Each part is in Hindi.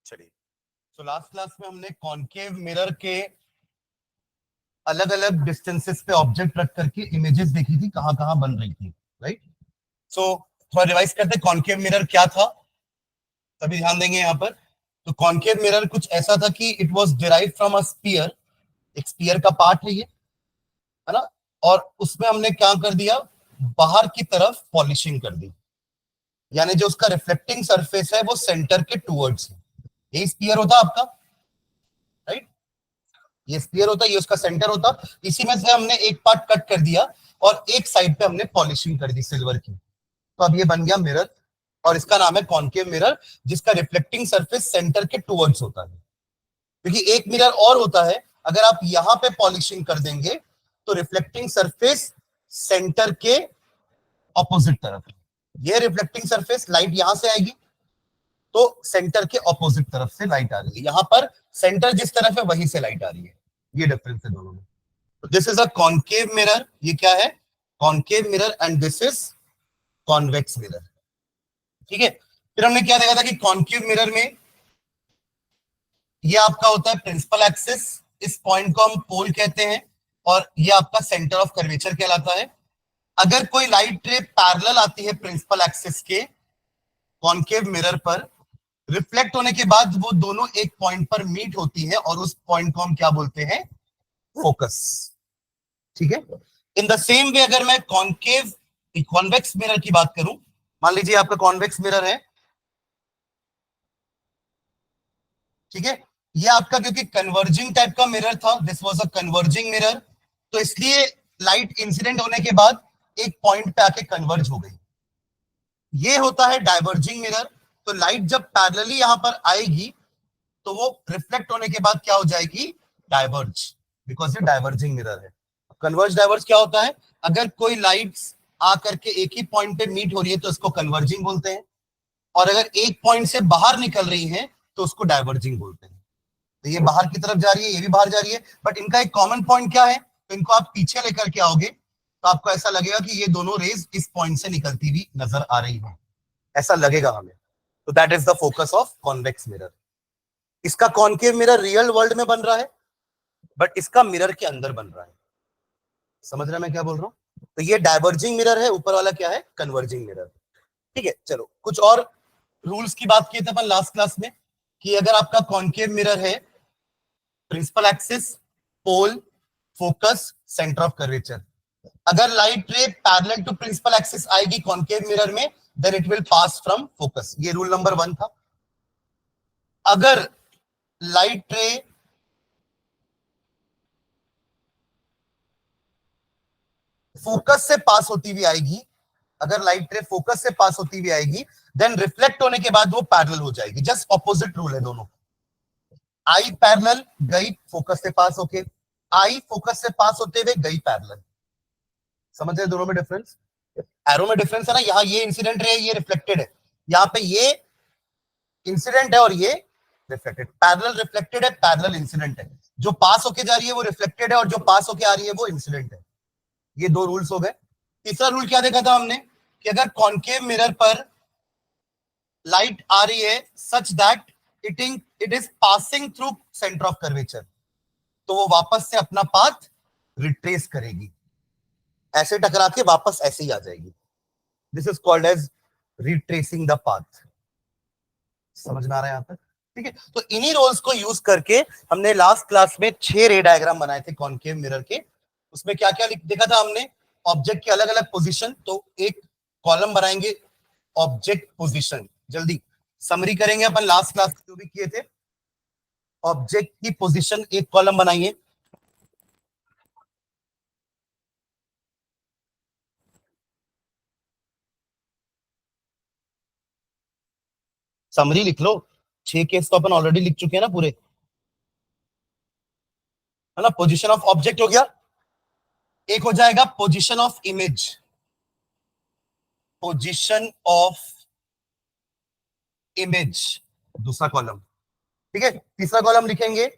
चलिए, तो लास्ट क्लास में हमने कॉनकेव मिरर के अलग अलग डिस्टेंसेस पे ऑब्जेक्ट रख करके इमेजेस देखी थी, कहां कहां बन रही थी, राइट। सो थोड़ा रिवाइज करते, कॉनकेव मिरर क्या था, तभी ध्यान देंगे यहाँ पर। तो कॉनकेव मिरर कुछ ऐसा था कि it was derived from a sphere, एक स्फीयर का पार्ट है ये, है ना। और उसमें हमने क्या कर दिया, बाहर की तरफ पॉलिशिंग कर दी, यानी जो उसका रिफ्लेक्टिंग सरफेस है वो सेंटर के टूवर्ड्स है। यही स्फीयर होता आपका, राइट। ये स्फीयर होता, ये उसका सेंटर होता। इसी में से हमने एक पार्ट कट कर दिया और एक साइड पे हमने पॉलिशिंग कर दी सिल्वर की, तो अब ये बन गया मिरर, और इसका नाम है कॉनकेव मिरर, जिसका रिफ्लेक्टिंग सरफेस सेंटर के टुवर्ड्स होता है। क्योंकि एक मिरर और होता है, अगर आप यहां पे पॉलिशिंग कर देंगे तो रिफ्लेक्टिंग सरफेस सेंटर के ऑपोजिट तरफ है। ये रिफ्लेक्टिंग सरफेस लाइट यहां से आएगी तो सेंटर के ऑपोजिट तरफ से लाइट आ रही है, यहां पर सेंटर जिस तरफ है वहीं से लाइट आ रही है। ये डिफरेंस है दोनों में। This is a concave mirror, ये क्या है, concave mirror, and this is convex mirror. ठीक है, फिर हमने क्या देखा था कि कॉनकेव मिरर में ये आपका होता है प्रिंसिपल एक्सिस, इस पॉइंट को हम पोल कहते हैं, और ये आपका सेंटर ऑफ कर्वेचर कहलाता है। अगर कोई लाइट रे पैरेलल आती है प्रिंसिपल एक्सिस के कॉनकेव मिरर पर, रिफ्लेक्ट होने के बाद वो दोनों एक पॉइंट पर मीट होती है, और उस पॉइंट को हम क्या बोलते हैं, फोकस। ठीक है, इन द सेम वे अगर मैं कॉनकेव कॉन्वेक्स मिरर की बात करूं, मान लीजिए आपका कॉन्वेक्स मिरर है, ठीक है, ये आपका क्योंकि कन्वर्जिंग टाइप का मिरर था, this was a converging mirror, तो इसलिए लाइट इंसिडेंट होने के बाद एक पॉइंट पे आके कन्वर्ज हो गई। ये होता है डाइवर्जिंग मिरर, तो लाइट जब पैरेलली यहां पर आएगी तो वो रिफ्लेक्ट होने के बाद क्या हो जाएगी, डाइवर्ज, बिकॉज ये डाइवर्जिंग मिरर है। कन्वर्ज डाइवर्ज क्या होता है, अगर कोई लाइट्स आकर के एक ही पॉइंट पे मीट हो रही है तो इसको कन्वर्जिंग बोलते हैं, और अगर एक पॉइंट से बाहर निकल रही है तो उसको डाइवर्जिंग बोलते हैं। तो ये बाहर की तरफ जा रही है, ये भी बाहर जा रही है, बट इनका एक कॉमन पॉइंट क्या है, तो इनको आप पीछे लेकर के आओगे तो आपको ऐसा लगेगा कि ये दोनों रेज इस पॉइंट से निकलती हुई नजर आ रही है, ऐसा लगेगा हमें। तो that is the focus of convex mirror. इसका कॉनकेव मिरर रियल वर्ल्ड में बन रहा है, बट इसका मिरर के अंदर बन रहा है। समझ रहे हैं मैं क्या बोल रहा हूं। तो ये डाइवर्जिंग मिरर है, ऊपर वाला क्या है, कन्वर्जिंग मिरर। ठीक है, चलो कुछ और रूल्स की बात किए थे अपन लास्ट क्लास में, कि अगर आपका कॉनकेव मिरर है, principal axis, pole, focus, centre of curvature, अगर light ray parallel to principal axis आएगी कॉनकेव मिरर में, then it will pass from focus. ये रूल नंबर 1 था। अगर लाइट रे फोकस से पास होती हुई आएगी, अगर लाइट रे फोकस से पास होती हुई आएगी, देन रिफ्लेक्ट होने के बाद वो पैरेलल हो जाएगी। जस्ट ऑपोजिट रूल है दोनों। आई पैरेलल गई फोकस से पास होके, आई फोकस से पास होते हुए गई पैरेलल। समझ रहे दोनों में डिफरेंस, एरो में डिफरेंस है ना। यहाँ ये इंसिडेंट रे, ये रिफ्लेक्टेड है, यहाँ पे ये इंसिडेंट है और ये रिफ्लेक्टेड। पैरेलल रिफ्लेक्टेड है, पैरेलल इंसिडेंट है। जो पास होके जा रही है वो रिफ्लेक्टेड है, और जो पास होके आ रही है वो इंसिडेंट है। ये 2 रूल्स हो गए। तीसरा रूल क्या देखा था हमने, कि अगर कॉनकेव मिरर पर लाइट आ रही है such that it is passing through centre of curvature, तो वो वापस से अपना पाथ रिट्रेस करेगी, ऐसे टकरा के वापस ऐसे ही आ जाएगी। This is called as retracing the path. समझ में आ रहा है यहां तक। ठीक है, तो इन्हीं रोल्स को यूज करके हमने लास्ट क्लास में 6 रे डायग्राम बनाए थे कॉनकेव मिरर के। उसमें क्या क्या देखा था हमने, ऑब्जेक्ट की अलग अलग पोजीशन, तो एक कॉलम बनाएंगे ऑब्जेक्ट पोजीशन। जल्दी समरी करेंगे अपन लास्ट क्लास जो भी किए थे। ऑब्जेक्ट की पोजीशन एक कॉलम बनाइए, समरी लिख लो। 6 केस तो अपन ऑलरेडी लिख चुके हैं ना पूरे, है ना। पोजीशन ऑफ ऑब्जेक्ट हो गया, एक हो जाएगा position of image, position of image दूसरा कॉलम। ठीक है, तीसरा कॉलम लिखेंगे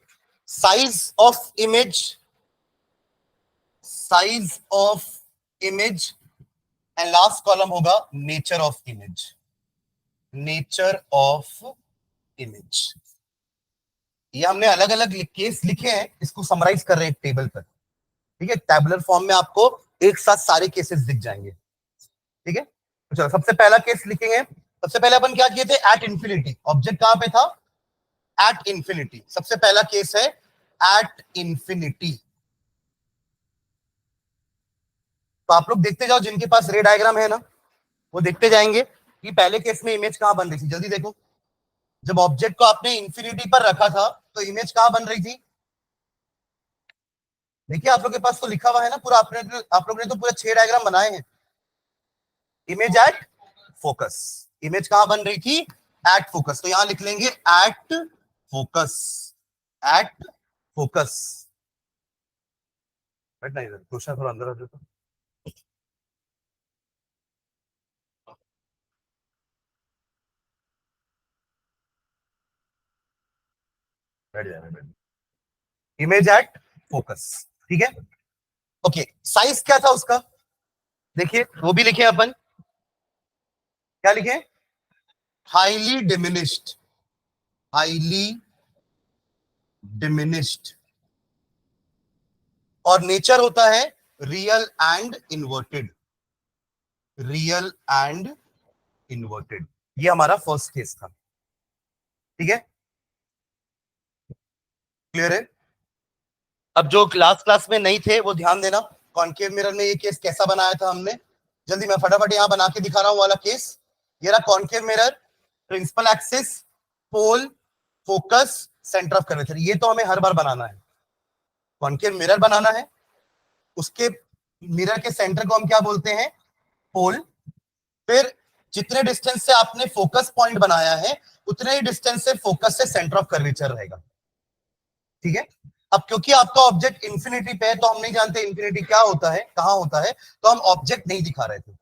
size of image, size of image, and last column होगा nature of image, nature of image. ये हमने अलग अलग केस लिखे हैं, इसको समराइज कर रहे हैं एक टेबल पर, ठीक है। टैबुलर फॉर्म में आपको एक साथ सारे केसेस दिख जाएंगे, ठीक है। तो चलो सबसे पहला केस लिखेंगे। सबसे पहले अपन क्या किए थे, एट इंफिनिटी। ऑब्जेक्ट कहां पे था, एट इंफिनिटी। सबसे पहला केस है एट इंफिनिटी। तो आप लोग देखते जाओ, जिनके पास रे डायग्राम है ना, वो देखते जाएंगे कि पहले केस में इमेज कहां बन रही थी। जल्दी देखो, जब ऑब्जेक्ट को आपने इंफिनिटी पर रखा था तो इमेज कहां बन रही थी। देखिए आप लोग के पास तो लिखा हुआ है ना पूरा, आप लोग ने तो पूरा 6 डायग्राम बनाए हैं। इमेज एट फोकस, इमेज कहां बन रही थी, एट फोकस। तो यहां लिख लेंगे एट फोकस, एट फोकस। बैठना इधर, क्वेश्चन थोड़ा अंदर आ जाता। बैठ जाना, बैठ। इमेज एट फोकस, ठीक है। ओके, साइज क्या था उसका, देखिए वो भी लिखे अपन। क्या लिखे, हाईली डिमिनिश्ड, हाईली डिमिनिश्ड। और नेचर होता है real and inverted, real and inverted. ये हमारा फर्स्ट केस था, ठीक है, क्लियर है। अब जो लास्ट क्लास में नहीं थे वो ध्यान देना, कॉन्केव मिरर में ये केस कैसा बनाया था हमने। जल्दी मैं फटाफट यहां बना के दिखा रहा हूं वाला केस। ये रहा concave mirror, principal axis, pole, focus, centre of curvature. ये तो हमें हर बार बनाना है, कॉन्केव मिरर बनाना है। उसके मिरर के सेंटर को हम क्या बोलते हैं, पोल। फिर जितने डिस्टेंस से आपने फोकस पॉइंट बनाया है उतने ही डिस्टेंस से फोकस से सेंटर ऑफ कर्वेचर रहेगा, ठीक है। अब क्योंकि आपका ऑब्जेक्ट इंफिनिटी पे है तो हम नहीं जानते इंफिनिटी क्या होता है, कहां होता है, तो हम ऑब्जेक्ट नहीं दिखा रहे थे।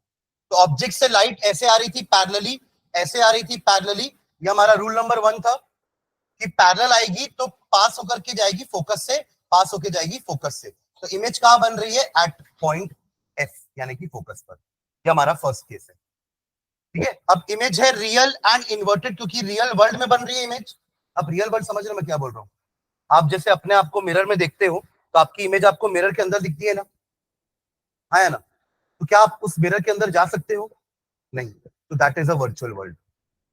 तो ऑब्जेक्ट से लाइट ऐसे आ रही थी पैरेलली, ऐसे आ रही थी पैरेलली। ये हमारा रूल नंबर 1 था कि पैरेलल आएगी तो पास होकर के जाएगी फोकस से, पास होकर जाएगी फोकस से। तो इमेज कहां बन रही है, एट पॉइंट एफ, यानी कि फोकस पर। ये हमारा फर्स्ट केस है, ठीक है। अब इमेज है रियल एंड इन्वर्टेड, क्योंकि रियल वर्ल्ड में बन रही है इमेज। अब रियल वर्ल्ड समझ रहे मैं क्या बोल रहा हूँ। आप जैसे अपने आप को मिरर में देखते हो तो आपकी इमेज आपको मिरर के अंदर दिखती है ना, हाँ है ना। तो क्या आप उस मिरर के अंदर जा सकते हो, नहीं। तो that is a virtual world.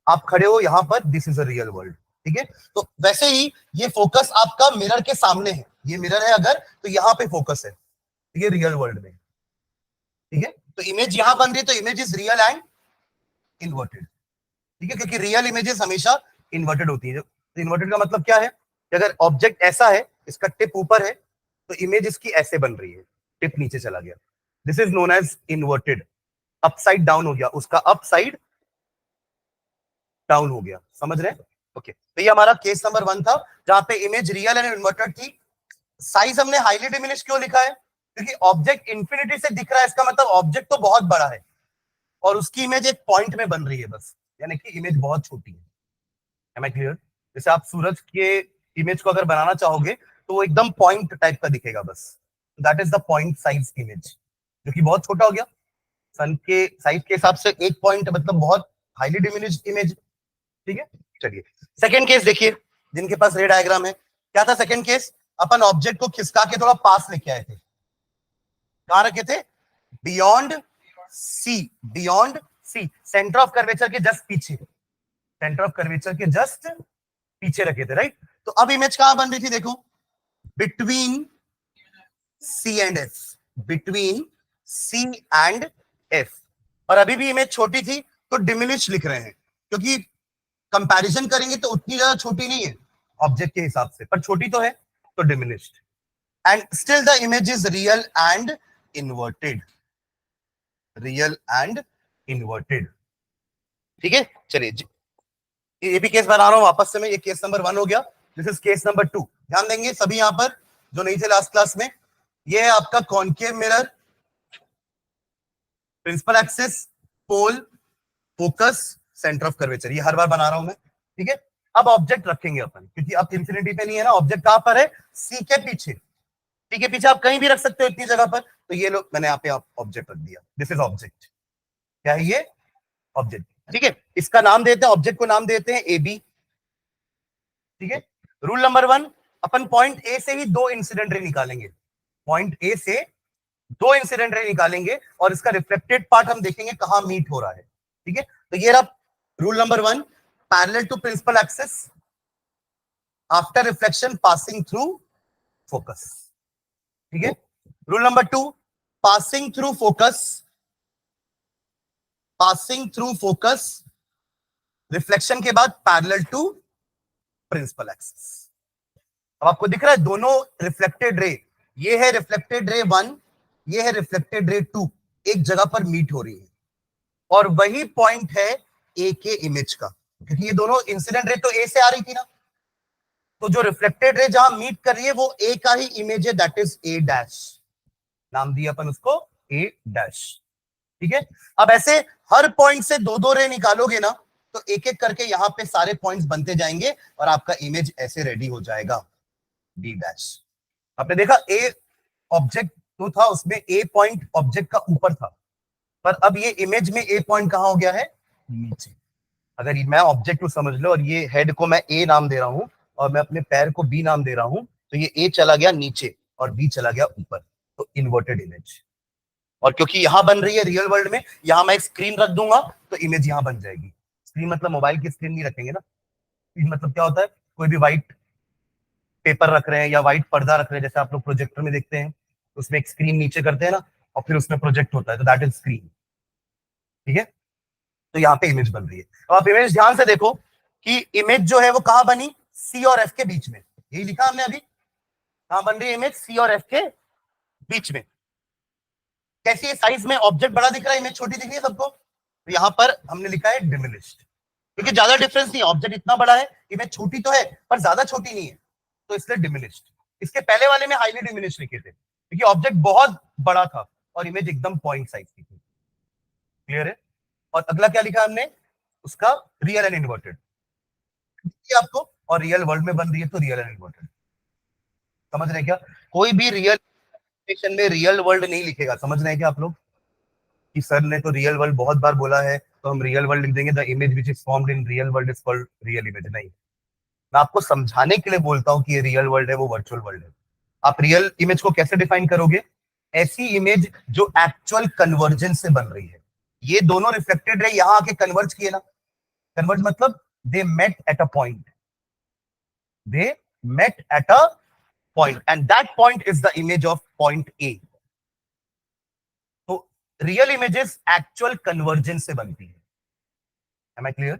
आप खड़े हो यहां पर, this is a real world, ठीक है। तो वैसे ही ये फोकस आपका मिरर के सामने है, ये मिरर है अगर, तो यहाँ पे फोकस है, ये रियल वर्ल्ड में, ठीक है। तो इमेज यहां बन रही है तो image is real and inverted, ठीक है, क्योंकि रियल इमेजेस हमेशा इन्वर्टेड होती है। तो इन्वर्टेड का मतलब क्या है कि अगर ऑब्जेक्ट ऐसा है, इसका टिप ऊपर है, तो इमेज इसकी ऐसे बन रही है, टिप नीचे चला गया, this is known as inverted. Upside down हो गया, उसका अपसाइड डाउन हो गया, समझ रहे हैं। ओके, तो ये हमारा केस नंबर 1 था जहां पे इमेज रियल एंड इन्वर्टेड थी। साइज हमने हाईली डिमिनिश क्यों लिखा है, क्योंकि ऑब्जेक्ट इंफिनिटी से दिख रहा है, इसका मतलब ऑब्जेक्ट तो बहुत बड़ा है और उसकी इमेज एक पॉइंट में बन रही है बस, यानी कि इमेज बहुत छोटी है। Am I clear. जैसे आप सूरज के इमेज को अगर बनाना चाहोगे तो वो एकदम पॉइंट टाइप का दिखेगा बस, that is the point size image, जो कि बहुत छोटा हो गया। सन के साइज के हिसाब से एक पॉइंट मतलब बहुत हाईली डिमिनिश्ड इमेज, ठीक है। चलिए सेकंड केस देखिए, जिनके पास रे डायग्राम है। क्या था सेकंड केस, अपन ऑब्जेक्ट को खिसका के थोड़ा पास लेके आए थे। कहां रखे थे, beyond C, beyond C, centre of curvature के जस्ट पीछे, सेंटर ऑफ कर्वेचर के जस्ट पीछे रखे थे, राइट। तो अब इमेज कहां बन रही थी, देखो, between C and F, between C and F. और अभी भी इमेज छोटी थी तो डिमिनिश लिख रहे हैं, क्योंकि कंपैरिजन करेंगे तो उतनी ज्यादा छोटी नहीं है ऑब्जेक्ट के हिसाब से, पर छोटी तो है, तो diminished. And still the image is real and inverted, real and inverted, ठीक है। चलिए ये भी केस बना रहा हूं वापस से मैं, ये केस नंबर 1 हो गया, दिस इज केस नंबर 2। ध्यान देंगे सभी यहां पर जो नहीं थे लास्ट क्लास में। ये है आपका concave mirror, principal axis, pole, focus, centre of curvature, ये हर बार बना रहा हूं मैं, ठीक है। अब ऑब्जेक्ट रखेंगे अपन, क्योंकि अब इंफिनिटी पे नहीं है ना, ऑब्जेक्ट कहां पर है, सी के पीछे, सी के पीछे आप कहीं भी रख सकते हो इतनी जगह पर। तो ये लोग मैंने यहाँ पे ऑब्जेक्ट रख दिया, दिस इज ऑब्जेक्ट। क्या है ये, ऑब्जेक्ट, ठीक है। इसका नाम देते हैं, ऑब्जेक्ट को नाम देते हैं ए बी, ठीक है। Rule number 1, upon point A से ही 2 इंसिडेंट रे निकालेंगे, पॉइंट ए से 2 इंसिडेंट रे निकालेंगे और इसका रिफ्लेक्टेड पार्ट हम देखेंगे कहां मीट हो रहा है। ठीक है, तो ये रहा rule number 1, parallel to principal axis after reflection passing through focus. ठीक है, rule number 2, passing through focus, passing through focus reflection के बाद पैरेलल टू प्रिंसिपल एक्सिस। अब आपको दिख रहा है दोनों रिफ्लेक्टेड रे, ये है रिफ्लेक्टेड रे 1, ये है रिफ्लेक्टेड रे 2, एक जगह पर मीट हो रही है और वही पॉइंट है ए के इमेज का, क्योंकि ये दोनों इंसिडेंट रे तो ए से आ रही थी ना, तो जो रिफ्लेक्टेड रे जहां मीट कर रही है वो ए का ही इमेज है, दैट इज ए डैश, नाम दिया अपन उसको ए डैश। ठीक है, अब ऐसे हर पॉइंट से 2-2 रे निकालोगे ना तो एक एक करके यहां पे सारे पॉइंट्स बनते जाएंगे और आपका इमेज ऐसे रेडी हो जाएगा, डी डैश। आपने देखा ए ऑब्जेक्ट जो था उसमें ए पॉइंट ऑब्जेक्ट का ऊपर था, पर अब ये इमेज में ए पॉइंट कहां हो गया है, नीचे। अगर मैं ऑब्जेक्ट को समझ लो और ये हेड को मैं ए नाम दे रहा हूं और मैं अपने पैर को बी नाम दे रहा हूं, तो ये ए चला गया नीचे और बी चला गया ऊपर, तो इन्वर्टेड इमेज। और क्योंकि यहां बन रही है रियल वर्ल्ड में, यहां मैं एक स्क्रीन रख दूंगा तो इमेज यहां बन जाएगी। स्क्रीन मतलब मोबाइल की स्क्रीन नहीं रखेंगे ना, स्क्रीन मतलब क्या होता है, कोई भी व्हाइट पेपर रख रहे हैं या व्हाइट पर्दा रख रहे हैं, जैसे आप लोग प्रोजेक्टर में देखते हैं, उसमें एक स्क्रीन नीचे करते हैं ना और फिर उसमें प्रोजेक्ट होता है, तो दैट इज स्क्रीन। ठीक है, तो यहाँ पे इमेज बन रही है। तो आप इमेज ध्यान से देखो कि इमेज जो है वो कहां बनी, सी और एफ के बीच में, यही लिखा हमने अभी, कहां बन रही है इमेज, सी और एफ के बीच में। कैसी है, साइज में ऑब्जेक्ट बड़ा दिख रहा है, इमेज छोटी दिख रही है सबको, तो यहां पर हमने लिखा है डिमिनिश्ड, क्योंकि ज्यादा डिफरेंस नहीं है, ऑब्जेक्ट इतना बड़ा है, इमेज छोटी तो है पर ज्यादा छोटी नहीं है, तो इसलिए डिमिनिश्ड। इसके पहले वाले में हाईली डिमिनिश्ड लिखे थे क्योंकि ऑब्जेक्ट बहुत बड़ा था और इमेज एकदम पॉइंट साइज की थी। क्लियर है, और अगला क्या लिखा हमने, उसका रियल एंड इन्वर्टेड आपको, और रियल वर्ल्ड में बन रही है तो रियल एंड इन्वर्टेड। समझ रहे हैं क्या, कोई भी रियल में रियल वर्ल्ड नहीं लिखेगा, समझ रहे हैं क्या आप लोग, कि सर ने तो रियल वर्ल्ड बहुत बार बोला है तो हम रियल वर्ल्ड लिख देंगे, the image which is formed in real world is called real image. नहीं, मैं आपको समझाने के लिए बोलता हूं कि ये रियल वर्ल्ड है, वो वर्चुअल वर्ल्ड है। आप रियल इमेज को कैसे डिफाइन करोगे, ऐसी इमेज जो एक्चुअल कन्वर्जेंस से बन रही है। ये दोनों रिफ्लेक्टेड रे यहां आके कन्वर्ज किए ना, कन्वर्ज मतलब they met at a point, they met at a point and that point is the image of point A. तो रियल इमेजेस एक्चुअल कन्वर्जेंस से बनती है, एम आई क्लियर,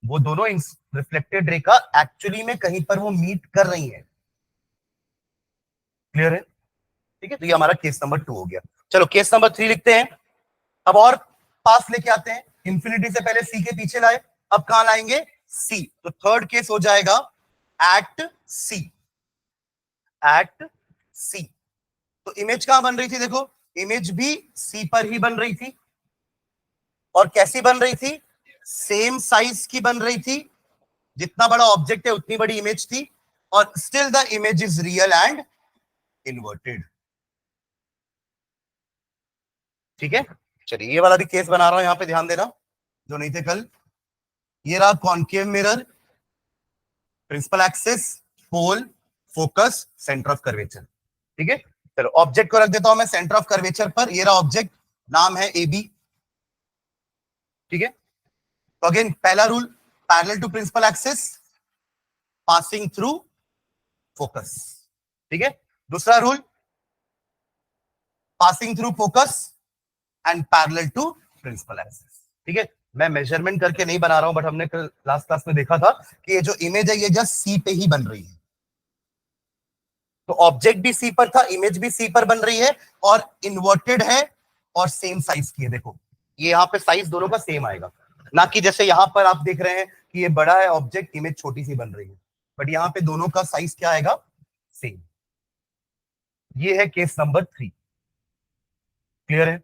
वो दोनों रिफ्लेक्टेड रे का एक्चुअली में कहीं पर वो मीट कर रही है। क्लियर है, ठीक है, तो ये हमारा केस नंबर 2 हो गया। चलो केस नंबर 3 लिखते हैं। अब और पास लेके आते हैं, इंफिनिटी से पहले सी के पीछे लाए, अब कहां लाएंगे, सी, तो थर्ड केस हो जाएगा एट सी, एट सी। तो इमेज कहां बन रही थी, देखो इमेज भी सी पर ही बन रही थी, और कैसी बन रही थी, सेम साइज की बन रही थी, जितना बड़ा ऑब्जेक्ट है उतनी बड़ी इमेज थी, और still the image is real and inverted. ठीक है, चलिए ये वाला भी केस बना रहा हूं, यहां पे ध्यान देना जो नहीं थे कल। ये रहा concave mirror, principal axis, pole, focus, centre of curvature. ठीक है, चलो ऑब्जेक्ट को रख देता हूं मैं सेंटर ऑफ कर्वेचर पर, ये रहा ऑब्जेक्ट, नाम है ए बी। ठीक है, तो अगेन पहला rule, parallel to principal axis, passing through focus. ठीक है, दूसरा rule, passing through focus and parallel to principal axis. ठीक है, मैं मेजरमेंट करके नहीं बना रहा हूं, बट हमने कल लास्ट क्लास में देखा था कि ये जो इमेज है ये जस्ट सी पे ही बन रही है, तो ऑब्जेक्ट भी सी पर था, इमेज भी सी पर बन रही है और इन्वर्टेड है और सेम साइज की है। देखो ये यहाँ पे साइज दोनों का सेम आएगा, ना कि जैसे यहाँ पर आप देख रहे हैं कि ये बड़ा है ऑब्जेक्ट, इमेज छोटी सी बन रही है, बट यहाँ पे दोनों का साइज क्या आएगा, सेम। ये है केस नंबर 3। क्लियर है,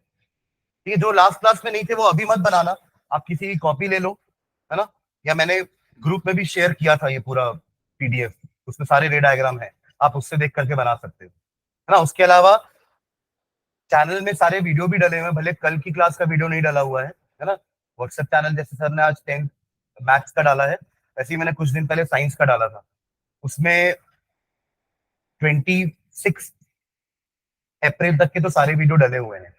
ये जो लास्ट क्लास में नहीं थे वो अभी मत बनाना, आप किसी की कॉपी ले लो, है ना, या मैंने ग्रुप में भी शेयर किया था ये पूरा पीडीएफ, उसमें सारे रे डायग्राम है, आप उससे देख करके बना सकते हो, है ना। उसके अलावा चैनल में सारे वीडियो भी डले हुए हैं, भले कल की क्लास का वीडियो नहीं डला हुआ है ना। व्हाट्सएप चैनल जैसे सर ने आज 10th मैथ्स का डाला है, वैसे ही मैंने कुछ दिन पहले साइंस का डाला था, उसमें 26 अप्रैल तक के तो सारे वीडियो डले हुए हैं,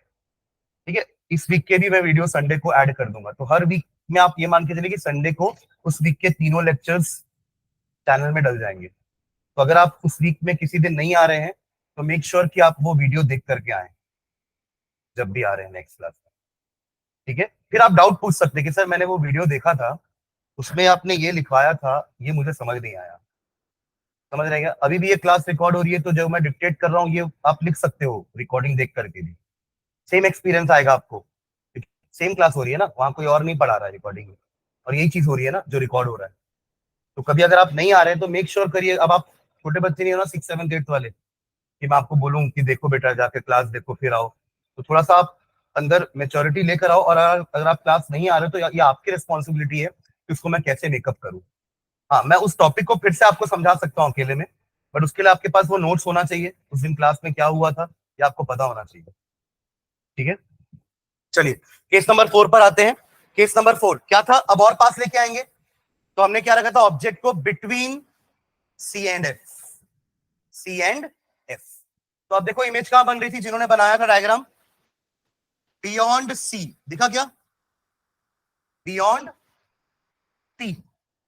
ठीक है। इस वीक के भी मैं वीडियो संडे को ऐड कर दूंगा, तो हर वीक में आप ये मान के चलिए कि संडे को उस वीक के तीनों लेक्चर्स चैनल में डल जाएंगे। तो अगर आप उस वीक में किसी दिन नहीं आ रहे हैं तो मेक श्योर कि आप वो वीडियो देख करके आए जब भी आ रहे हैं नेक्स्ट क्लास में, ठीक है। फिर आप डाउट पूछ सकते हैं कि सर मैंने वो वीडियो देखा था, उसमें आपने ये लिखवाया था, ये मुझे समझ नहीं आया। समझ रहे हैं क्या? अभी भी ये क्लास रिकॉर्ड हो रही है, तो जो मैं डिक्टेट कर रहा हूँ ये आप लिख सकते हो रिकॉर्डिंग देख करके भी, सेम एक्सपीरियंस आएगा आपको। सेम क्लास हो रही है ना, वहां कोई और नहीं पढ़ा रहा है रिकॉर्डिंग में, और यही चीज हो रही है ना जो रिकॉर्ड हो रहा है। तो कभी अगर आप नहीं आ रहे हैं तो मेक श्योर करिए। अब आप छोटे बच्चे नहीं हो ना, 6, 7, 8 वाले, कि मैं आपको बोलूं कि देखो बेटा जाके क्लास देखो फिर आओ। तो थोड़ा सा आप अंदर मेच्योरिटी लेकर आओ, और अगर आप क्लास नहीं आ रहे तो ये आपकी रिस्पॉन्सिबिलिटी है कि उसको मैं कैसे मेकअप करूं। हाँ, मैं उस टॉपिक को फिर से आपको समझा सकता हूँ अकेले में, बट उसके लिए आपके पास वो नोट्स होना चाहिए, उस दिन क्लास में क्या हुआ था ये आपको पता होना चाहिए, ठीक है। चलिए केस नंबर 4 पर आते हैं। केस नंबर 4 क्या था, अब और पास लेके आएंगे। तो हमने क्या रखा था, ऑब्जेक्ट को between C and F, C and F. तो अब देखो इमेज कहां बन रही थी, जिन्होंने बनाया था डायग्राम, बियॉन्ड सी, दिखा क्या, बियॉन्ड सी।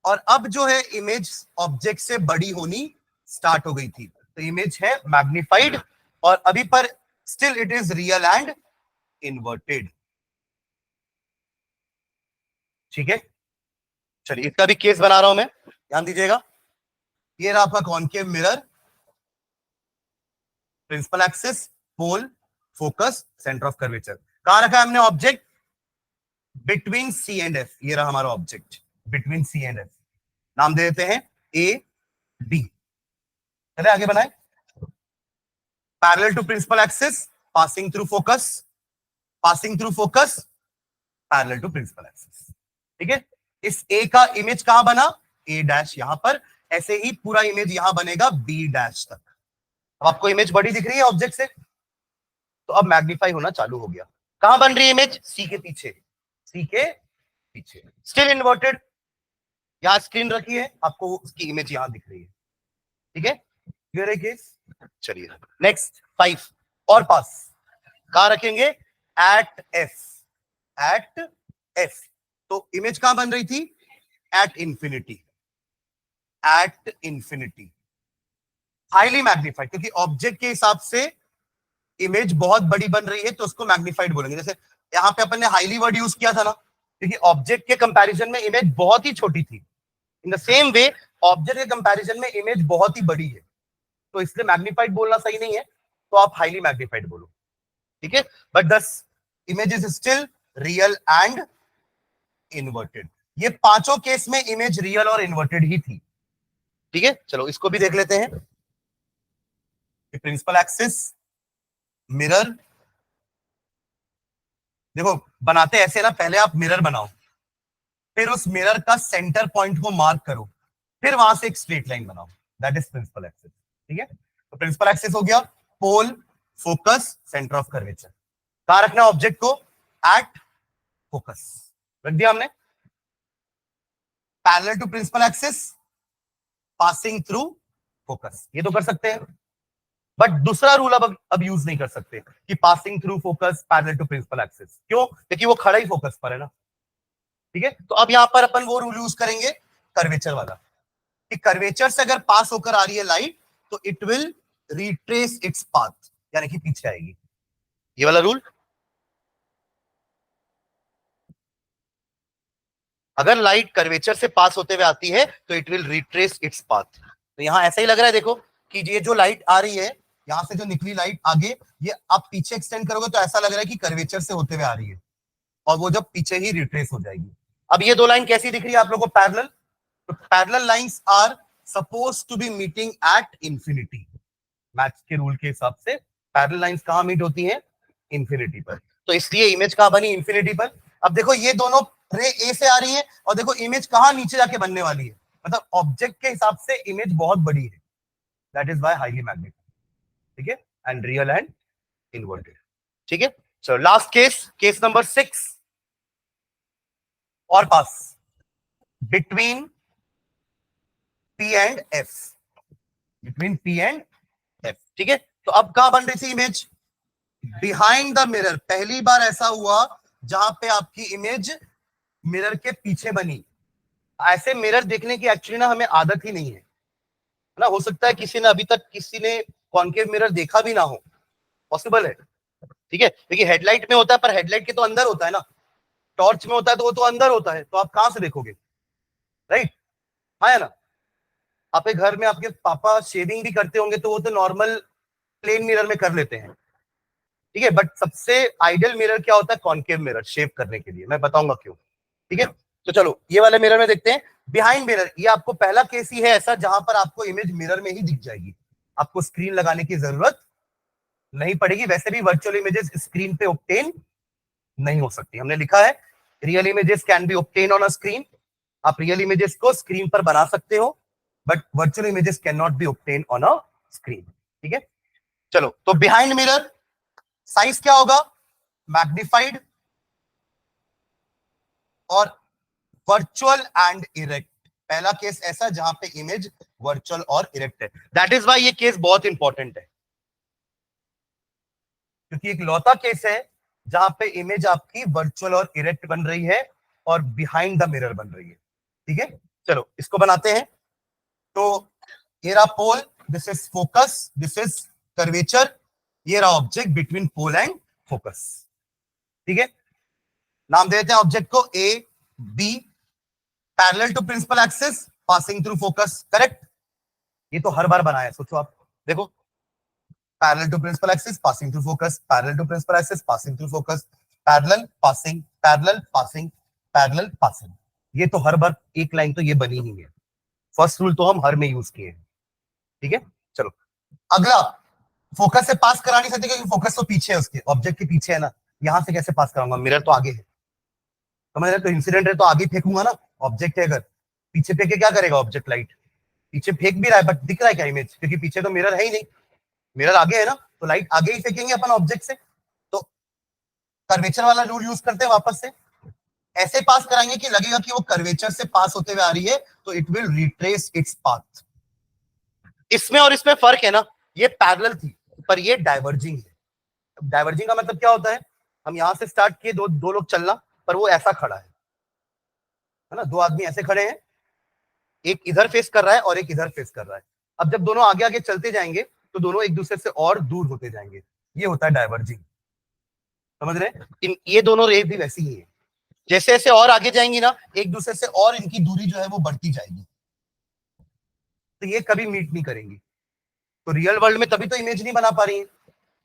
और अब जो है इमेज ऑब्जेक्ट से बड़ी होनी स्टार्ट हो गई थी, तो इमेज है मैग्निफाइड, और अभी पर still it is real and inverted, ठीक है। चलिए इसका भी केस बना रहा हूं मैं, ध्यान दीजिएगा। ये रहा आपका concave mirror, principal axis, pole, focus, centre of curvature. कहां रखा है हमने object, between C and F. ये रहा हमारा object between C and F, नाम दे देते हैं ए बी। चले आगे बनाए, parallel to principal axis, passing through focus, passing through focus, parallel to principal axis, ठीक है। इस ए का इमेज कहां बना, ए डैश यहां पर, ऐसे ही पूरा इमेज यहां बनेगा बी डैश तक। अब आपको इमेज बड़ी दिख रही है ऑब्जेक्ट से, तो अब मैग्नीफाई होना चालू हो गया। कहां बन रही है इमेज, सी के पीछे, सी के पीछे, स्टिल इन्वर्टेड। यहां स्क्रीन रखी है, आपको उसकी इमेज यहां दिख रही है, ठीक है। क्लियर है केस। चलिए नेक्स्ट 5 और पास, कहां रखेंगे, एट एफ, एट एफ। तो इमेज कहां बन रही थी, at infinity, at infinity, highly magnified, क्योंकि ऑब्जेक्ट के हिसाब से इमेज बहुत बड़ी बन रही है तो उसको मैग्नीफाइड बोलेंगे। जैसे यहां पे अपन ने हाईली वर्ड यूज किया था ना, क्योंकि ऑब्जेक्ट के कंपैरिजन में इमेज बहुत ही छोटी थी। इन द सेम वे ऑब्जेक्ट के कंपैरिजन में इमेज बहुत ही बड़ी है, तो इसलिए मैग्नीफाइड बोलना सही नहीं है, तो आप हाईली मैग्नीफाइड बोलो, ठीक है। बट दस image is still real and inverted. ये पांचों केस में इमेज रियल और इन्वर्टेड ही थी, ठीक है। चलो इसको भी देख लेते हैं। प्रिंसिपल एक्सिस, मिरर, देखो बनाते ऐसे ना, पहले आप मिरर बनाओ, फिर उस मिरर का सेंटर पॉइंट को मार्क करो, फिर वहां से एक स्ट्रेट लाइन बनाओ, दैट इज प्रिंसिपल एक्सिस, ठीक है। तो प्रिंसिपल एक्सिस हो गया, pole, focus, centre of curvature. कहां रखना ऑब्जेक्ट को, एट फोकस, रख दिया हमने। Parallel to principal axis, passing through focus, ये तो कर सकते हैं, बट दूसरा रूल अब यूज नहीं कर सकते कि passing through focus parallel to principal axis. क्यों, क्योंकि वो खड़ा ही फोकस पर है ना, ठीक है। तो अब यहां पर अपन वो रूल यूज करेंगे कर्वेचर वाला, कि कर्वेचर से अगर पास होकर आ रही है लाइट तो it will retrace its path, यानी कि पीछे आएगी, ये वाला रूल। अगर लाइट कर्वेचर से पास होते हुए आती है तो it will retrace its path. तो यहां ऐसा ही लग रहा है, देखो कि ये जो लाइट आ रही है, यहां से जो निकली लाइट आगे, ये आप पीछे एक्सटेंड करोगे तो ऐसा लग रहा है कि कर्वेचर से होते हुए आ रही है, और वो जब पीछे ही रिट्रेस हो जाएगी। अब ये दो लाइन कैसी दिख रही है आप लोगों को, पैरेलल। तो parallel lines are suppose to be meeting at infinity, maths के रूल के हिसाब से पैरेलल लाइंस कहां मीट होती हैं, इंफिनिटी पर। तो इसलिए इमेज कहां बनी, इंफिनिटी पर। अब देखो ये दोनों रे ए से आ रही है, और देखो इमेज कहां नीचे जाके बनने वाली है, मतलब ऑब्जेक्ट के हिसाब से इमेज बहुत बड़ी है, that is why highly magnified, ठीक है, एंड रियल एंड इन्वर्टेड, ठीक है। चलो लास्ट केस, केस नंबर 6 और पास, between P and F. Between P and F, ठीक है। तो अब कहां बन रही थी इमेज? Behind the mirror. पहली बार ऐसा हुआ जहां पे आपकी इमेज मिरर के पीछे बनी। ऐसे मिरर देखने की एक्चुअली ना हमें आदत ही नहीं है ना। हो सकता है किसी ने अभी तक किसी ने कॉन्केव मिरर देखा भी ना हो, पॉसिबल है, ठीक है। देखिए हेडलाइट में होता है, पर हेडलाइट के तो अंदर होता है ना, टॉर्च में होता है तो वो तो अंदर होता है, तो आप कहां से देखोगे, राइट? हाँ है ना। आपके घर में आपके पापा शेविंग भी करते होंगे तो वो तो नॉर्मल प्लेन मिरर में कर लेते हैं, ठीक है। बट सबसे आइडियल मिरर क्या होता है? कॉन्केव मिरर, शेव करने के लिए। मैं बताऊंगा क्यों, ठीक है। तो चलो ये वाले मिरर में देखते हैं। बिहाइंड मिरर, ये आपको पहला केस ही है ऐसा जहां पर आपको इमेज मिरर में ही दिख जाएगी, आपको स्क्रीन लगाने की जरूरत नहीं पड़ेगी। वैसे भी वर्चुअल इमेजेस स्क्रीन पे ऑब्टेन नहीं हो सकती। हमने लिखा है real images can be obtain on a screen. आप रियल इमेजेस को स्क्रीन पर बना सकते हो, but virtual images can not be obtain on a screen, ठीक है। चलो, तो बिहाइंड मिरर साइज क्या होगा? मैग्निफाइड और वर्चुअल एंड इरेक्ट। पहला केस ऐसा जहां पे इमेज वर्चुअल और इरेक्ट है। दैट इज वाई ये केस बहुत इंपॉर्टेंट है, क्योंकि एक लौता केस है जहां पे इमेज आपकी वर्चुअल और इरेक्ट बन रही है और बिहाइंड द मिरर बन रही है, ठीक है। चलो इसको बनाते हैं। तो ये रहा pole, this is focus, this is curvature, ये रहा object between pole and focus, ठीक है। नाम दे देते हैं ऑब्जेक्ट को A B, parallel to principal axis, passing through focus, correct. ये तो हर बार बनाया है, सोचो आप, देखो, parallel to principal axis, passing through focus, parallel to principal axis, passing through focus, parallel passing, parallel passing, parallel passing. ये तो हर बार एक लाइन तो ये बनी ही है। फर्स्ट रूल तो हम हर में यूज किए हैं, ठीक है। चलो अगला, फोकस से पास करा नहीं सकते क्योंकि फोकस तो पीछे है, उसके ऑब्जेक्ट के पीछे है ना। यहां से कैसे पास कराऊंगा? मिरर तो आगे है, समझ रहे? तो इंसिडेंट है तो आगे फेंकूंगा ना। ऑब्जेक्ट है अगर, पीछे फेंक के क्या करेगा ऑब्जेक्ट? लाइट पीछे फेंक भी रहा है बट दिख रहा है क्या इमेज? क्योंकि पीछे तो मिरर है ही नहीं, मिरर आगे है ना, तो लाइट आगे ही फेंकेंगे अपन ऑब्जेक्ट से। तो कर्वेचर वाला रूल यूज करते हैं वापस से, ऐसे पास कराएंगे कि लगेगा कि वो कर्वेचर से पास होते हुए आ रही है, तो it will retrace its path. इसमें और इसमें फर्क है ना, ये पैरेलल थी पर ये डाइवर्जिंग है। डाइवर्जिंग का मतलब क्या होता है? हम यहां से स्टार्ट किए, दो दो लोग चलना, पर वो ऐसा खड़ा है ना, दो आदमी ऐसे खड़े हैं, एक इधर फेस कर रहा है और एक इधर फेस कर रहा है। अब जब दोनों आगे आगे चलते जाएंगे तो दोनों एक दूसरे से और दूर होते जाएंगे, ये होता है डाइवर्जिंग, समझ रहे? ये दोनों रेस भी वैसी ही है, जैसे जैसे और आगे जाएंगी ना, एक दूसरे से और इनकी दूरी जो है वो बढ़ती जाएगी, तो ये कभी मीट नहीं करेंगी। तो रियल वर्ल्ड में तभी तो इमेज नहीं बना पा रही है।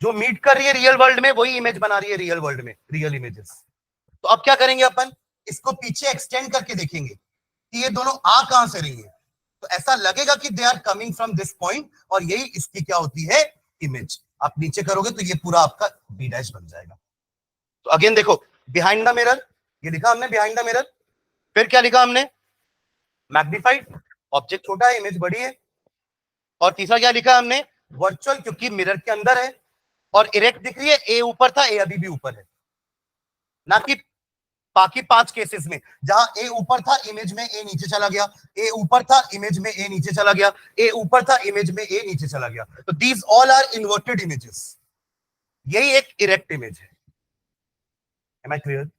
जो मीट कर रही है रियल वर्ल्ड में वही इमेज बना रही है रियल वर्ल्ड में, रियल इमेजेस। तो अब क्या करेंगे अपन? इसको पीछे एक्सटेंड करके देखेंगे कि ये दोनों आ कहां से रही है। तो ऐसा लगेगा कि they are coming from this point, और यही इसकी क्या होती है? इमेज। आप नीचे करोगे तो ये पूरा आपका बी डैश बन जाएगा। तो अगेन देखो, बिहाइंड द मिरर, ये लिखा हमने बिहाइंड द मिरर। फिर क्या लिखा हमने? मैग्निफाइड, ऑब्जेक्ट छोटा है इमेज बड़ी है। और तीसरा क्या लिखा हमने? वर्चुअल, क्योंकि मिरर के अंदर है। और इरेक्ट दिख रही है, ए ऊपर था, ए अभी भी ऊपर है, ना कि बाकी पांच केसेस में जहां ए ऊपर था इमेज में ए नीचे चला गया, ए ऊपर था इमेज में ए नीचे चला गया, ए ऊपर था इमेज में ए नीचे चला गया। तो these all are inverted images, यही एक इरेक्ट इमेज है। Am I clear?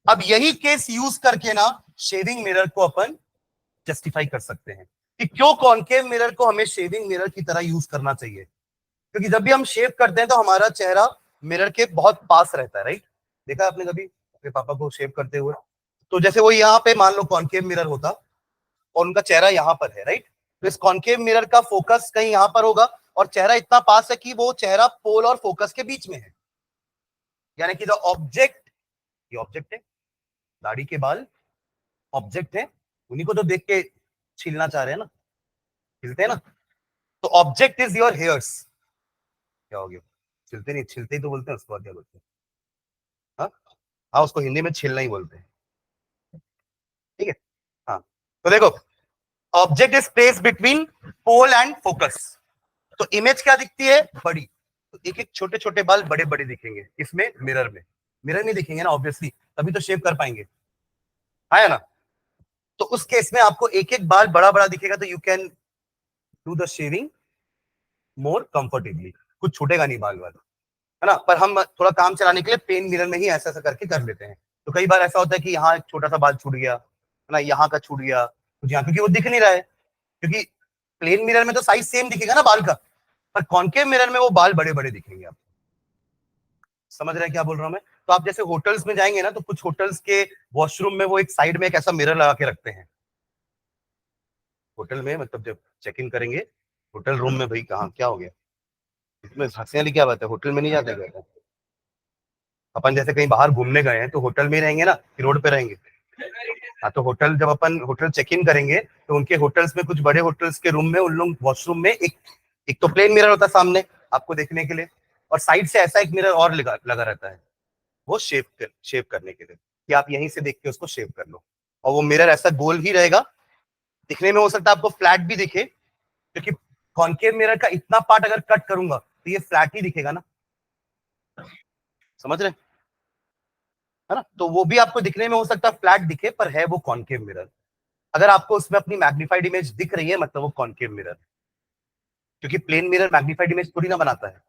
अब यही केस यूज करके ना शेविंग मिरर को अपन जस्टिफाई कर सकते हैं कि क्यों कॉन्केव मिरर को हमें शेविंग मिरर की तरह यूज करना चाहिए। क्योंकि जब भी हम शेव करते हैं तो हमारा चेहरा मिरर के बहुत पास रहता है, राइट? देखा आपने कभी अपने पापा को शेव करते हुए? तो जैसे वो यहाँ पे मान लो कॉन्केव मिरर होता और उनका चेहरा यहाँ पर है, राइट? तो इस कॉन्केव मिरर का फोकस कहीं यहाँ पर होगा और चेहरा इतना पास है कि वो चेहरा पोल और फोकस के बीच में है। यानी कि द ऑब्जेक्ट, ये ऑब्जेक्ट है, दाढ़ी के बाल ऑब्जेक्ट है, उन्हीं को तो देख के छीलना चाह रहे हैं ना, छिलते हैं ना। तो ऑब्जेक्ट इज योर हेयर्स। क्या हो गया? छिलते नहीं, छिलते ही तो बोलते हैं उसको, क्या बोलते हैं? हाँ हाँ, उसको हिंदी में छीलना ही बोलते हैं, ठीक है। हाँ, तो देखो, object is place between pole and focus. तो इमेज क्या दिखती है? बड़ी। तो एक एक छोटे छोटे बाल बड़े बड़े दिखेंगे इसमें, मिरर में। मिरर में दिखेंगे ना ऑब्वियसली, तभी तो शेव कर पाएंगे, है ना। तो उस केस में आपको एक एक बाल बड़ा बड़ा दिखेगा, तो you can do the shaving more comfortably, कुछ छूटेगा नहीं बाल वाल, है ना। पर हम थोड़ा काम चलाने के लिए प्लेन मिरर में ही ऐसा ऐसा करके कर लेते हैं। तो कई बार ऐसा होता है कि यहाँ एक छोटा सा बाल छूट गया, है ना, यहाँ का छूट गया कुछ, यहाँ क्योंकि वो दिख नहीं रहा है, क्योंकि प्लेन मिरर में तो साइज सेम दिखेगा ना बाल का, पर कॉन्केव मिरर में वो बाल बड़े बड़े दिखेंगे। आप समझ रहे हैं क्या बोल रहा हूं मैं? तो आप जैसे होटल्स में जाएंगे ना, तो कुछ होटल्स के वॉशरूम में वो एक साइड में एक ऐसा मिरर लगा के रखते हैं। होटल में मतलब जब चेक इन करेंगे होटल रूम में, भाई कहाँ क्या हो गया इसमें हंसने वाली क्या बात है? होटल में नहीं जाते क्या? अपन जैसे कहीं बाहर घूमने गए हैं तो होटल में ही रहेंगे ना कि रोड पे रहेंगे? हाँ, तो होटल जब अपन होटल चेक इन करेंगे तो उनके होटल्स में, कुछ बड़े होटल्स के रूम में, उन लोग वॉशरूम में एक तो प्लेन मिरर होता है सामने आपको देखने के लिए, और साइड से ऐसा एक मिरर और लगा रहता है, वो शेव करने के लिए, कि आप यहीं से देख के उसको शेव कर लो। और वो मिरर ऐसा गोल ही रहेगा, दिखने में हो सकता है आपको फ्लैट भी दिखे, क्योंकि कॉन्केव मिरर का इतना पार्ट अगर कट करूंगा तो ये फ्लैट ही दिखेगा ना, समझ रहे हैं? है ना, तो वो भी आपको दिखने में हो सकता है फ्लैट दिखे, पर है वो कॉन्केव मिरर। अगर आपको उसमें अपनी मैग्नीफाइड इमेज दिख रही है, मतलब वो कॉन्केव मिरर, क्योंकि प्लेन मिरर मैग्नीफाइड इमेज थोड़ी ना बनाता है।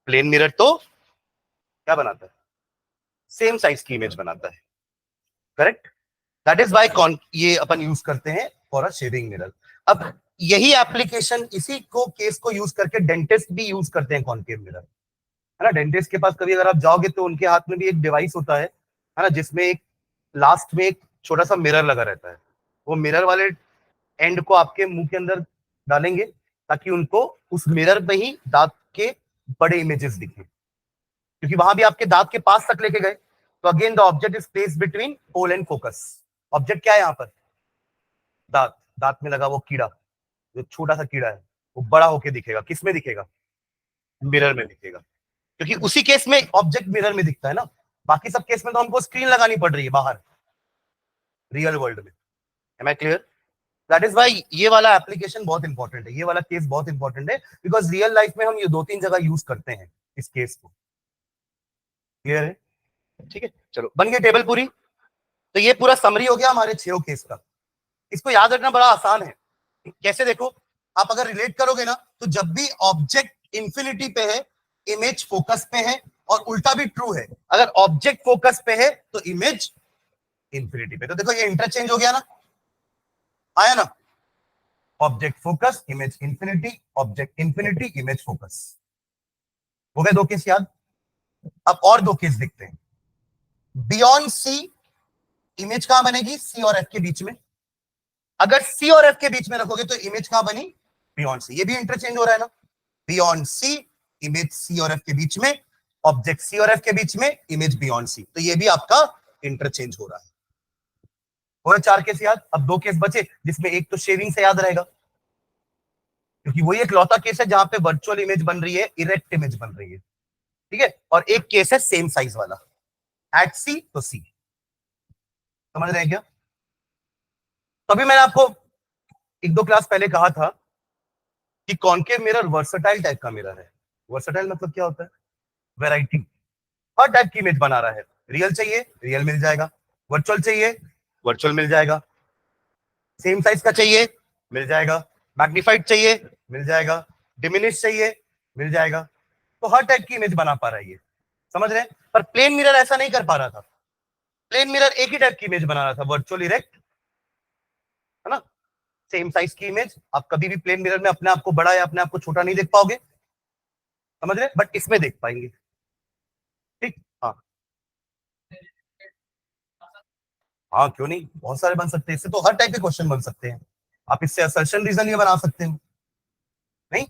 प्लेन मिरर तो क्या बनाता है? सेम साइज की इमेज बनाता है, करेक्ट। दैट इज वाई ये अपन यूज करते हैं फॉर अ शेविंग मिरर। अब यही एप्लीकेशन, इसी को केस को यूज करके डेंटिस्ट भी यूज करते हैं कॉन्केव मिरर, है ना। डेंटिस्ट के पास कभी अगर आप जाओगे तो उनके हाथ में भी एक डिवाइस होता है ना, जिसमें एक लास्ट में एक छोटा सा मिरर लगा रहता है। वो मिरर वाले एंड को आपके मुंह के अंदर डालेंगे ताकि उनको उस मिरर में ही दांत के बड़े इमेजेस दिखे, क्योंकि वहां भी आपके दांत के पास तक लेके गए तो again the object is placed between pole and focus. Object क्या है यहाँ पर? दांत। दांत में लगा वो कीड़ा, जो छोटा सा कीड़ा है, वो बड़ा होके दिखेगा। किस में दिखेगा? मिरर में दिखेगा, क्योंकि उसी केस में ऑब्जेक्ट मिरर में दिखता है ना। बाकी सब केस में तो हमको स्क्रीन लगानी पड़ रही है बाहर रियल वर्ल्ड में। Am I clear? That is why ये वाला एप्लीकेशन बहुत इंपॉर्टेंट है, ये वाला केस बहुत इंपॉर्टेंट है, बिकॉज रियल लाइफ में हम ये 2-3 जगह यूज करते हैं इस केस को। क्लियर है? ठीक है, चलो बन गई टेबल पूरी। तो ये पूरा समरी हो गया हमारे 6 केस का। इसको याद रखना बड़ा आसान है। कैसे? देखो, आप अगर रिलेट करोगे ना, तो जब भी ऑब्जेक्ट इंफिनिटी पे है, इमेज फोकस पे है, और उल्टा भी ट्रू है। अगर ऑब्जेक्ट फोकस पे है तो इमेज इंफिनिटी पे। तो देखो ये इंटरचेंज हो गया ना, आया ना? Object focus, image infinity, object infinity, image focus. हो गए 2 केस याद। अब और 2 केस देखते हैं। बियॉन्ड सी, इमेज कहां बनेगी? सी और एफ के बीच में। अगर सी और एफ के बीच में रखोगे तो इमेज कहां बनी? Beyond C. ये भी इंटरचेंज हो रहा है ना, बियॉन्ड सी, इमेज सी और एफ के बीच में, ऑब्जेक्ट सी और एफ के बीच में, इमेज बियॉन्ड सी। तो ये भी आपका इंटरचेंज हो रहा है। हो गए 4 केस याद। अब 2 केस बचे, जिसमें एक तो शेविंग से याद रहेगा, क्योंकि वही एक लौता केस है जहां पे वर्चुअल इमेज बन रही है, इरेक्ट इमेज बन रही है, ठीक है। और एक केस है सेम साइज वाला, एट सी तो सी। समझ रहे हैं क्या? तभी मैंने आपको 1-2 क्लास पहले कहा था कि कॉन्केव मिरर वर्सटाइल टाइप का मिरर है। वर्सटाइल मतलब क्या होता है? वैरायटी, हर टाइप की इमेज बना रहा है। रियल चाहिए, रियल मिल जाएगा। वर्चुअल चाहिए, वर्चुअल मिल जाएगा। सेम साइज का चाहिए, मिल जाएगा। मैग्नीफाइड चाहिए, मिल जाएगा। डिमिनिश चाहिए, मिल जाएगा। तो हर टाइप की इमेज बना पा रहा है ये, समझ रहे हैं? पर प्लेन मिरर ऐसा नहीं कर पा रहा था। प्लेन मिरर एक ही टाइप की इमेज बना रहा था, वर्चुअल इरेक्ट, है ना। सेम साइज की इमेज। आप कभी भी प्लेन मिरर में अपने आप को बड़ा या अपने आप को छोटा नहीं देख पाओगे, समझ रहे? बट इसमें देख पाएंगे, ठीक। हाँ हाँ, क्यों नहीं, बहुत सारे बन सकते हैं इससे, तो हर टाइप के क्वेश्चन बन सकते हैं। आप इससे असर्शन रीजन ये बना सकते हो। नहीं?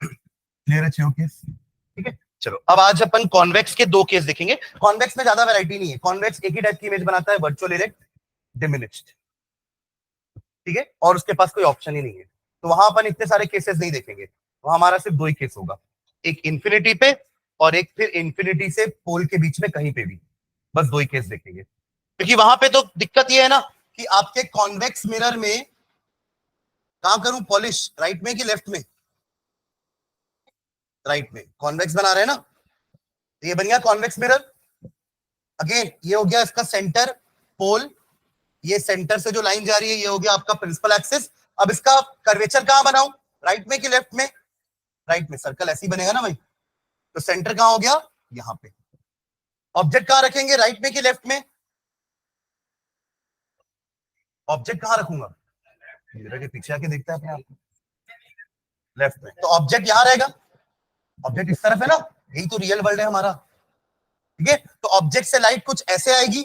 क्लियर है? केस, ठीक है। चलो अब आज अपन कॉन्वेक्स के 2 केस देखेंगे। कॉन्वेक्स में ज्यादा वैरायटी नहीं है, कॉन्वेक्स एक ही टाइप की इमेज बनाता है, वर्चुअल इरेक्ट, डिमिनिश्ड, ठीक है। और उसके पास कोई ऑप्शन ही नहीं है, तो वहां अपन इतने सारे केसेस नहीं देखेंगे। वहां हमारा सिर्फ 2 ही केस होगा, एक इंफिनिटी पे और एक फिर इंफिनिटी से पोल के बीच में कहीं पे भी। बस 2 ही केस देखेंगे, क्योंकि वहां पे तो दिक्कत ये है ना कि आपके कॉन्वेक्स मिरर में कहां करूं पॉलिश, राइट में कि लेफ्ट में? राइट में। कॉन्वेक्स बना रहे हैं ना, तो ये बन गया कॉन्वेक्स मिरर। अगेन ये हो गया इसका सेंटर पोल, ये सेंटर से जो लाइन जा रही है ये हो गया आपका प्रिंसिपल एक्सिस, अब इसका कर्वेचर कहां बनाऊं, राइट में कि लेफ्ट में? राइट में, सर्कल ऐसे ही बनेगा ना भाई। तो सेंटर कहां हो गया, यहां पे। ऑब्जेक्ट कहां रखेंगे, राइट में कि लेफ्ट में? ऑब्जेक्ट कहां रखूंगा, मेरे के पीछे आके देखता है अपने आप को, लेफ्ट में। तो ऑब्जेक्ट यहां रहेगा, ऑब्जेक्ट इस तरफ है ना, यही तो रियल वर्ल्ड है हमारा, ठीक है। तो ऑब्जेक्ट से लाइट कुछ ऐसे आएगी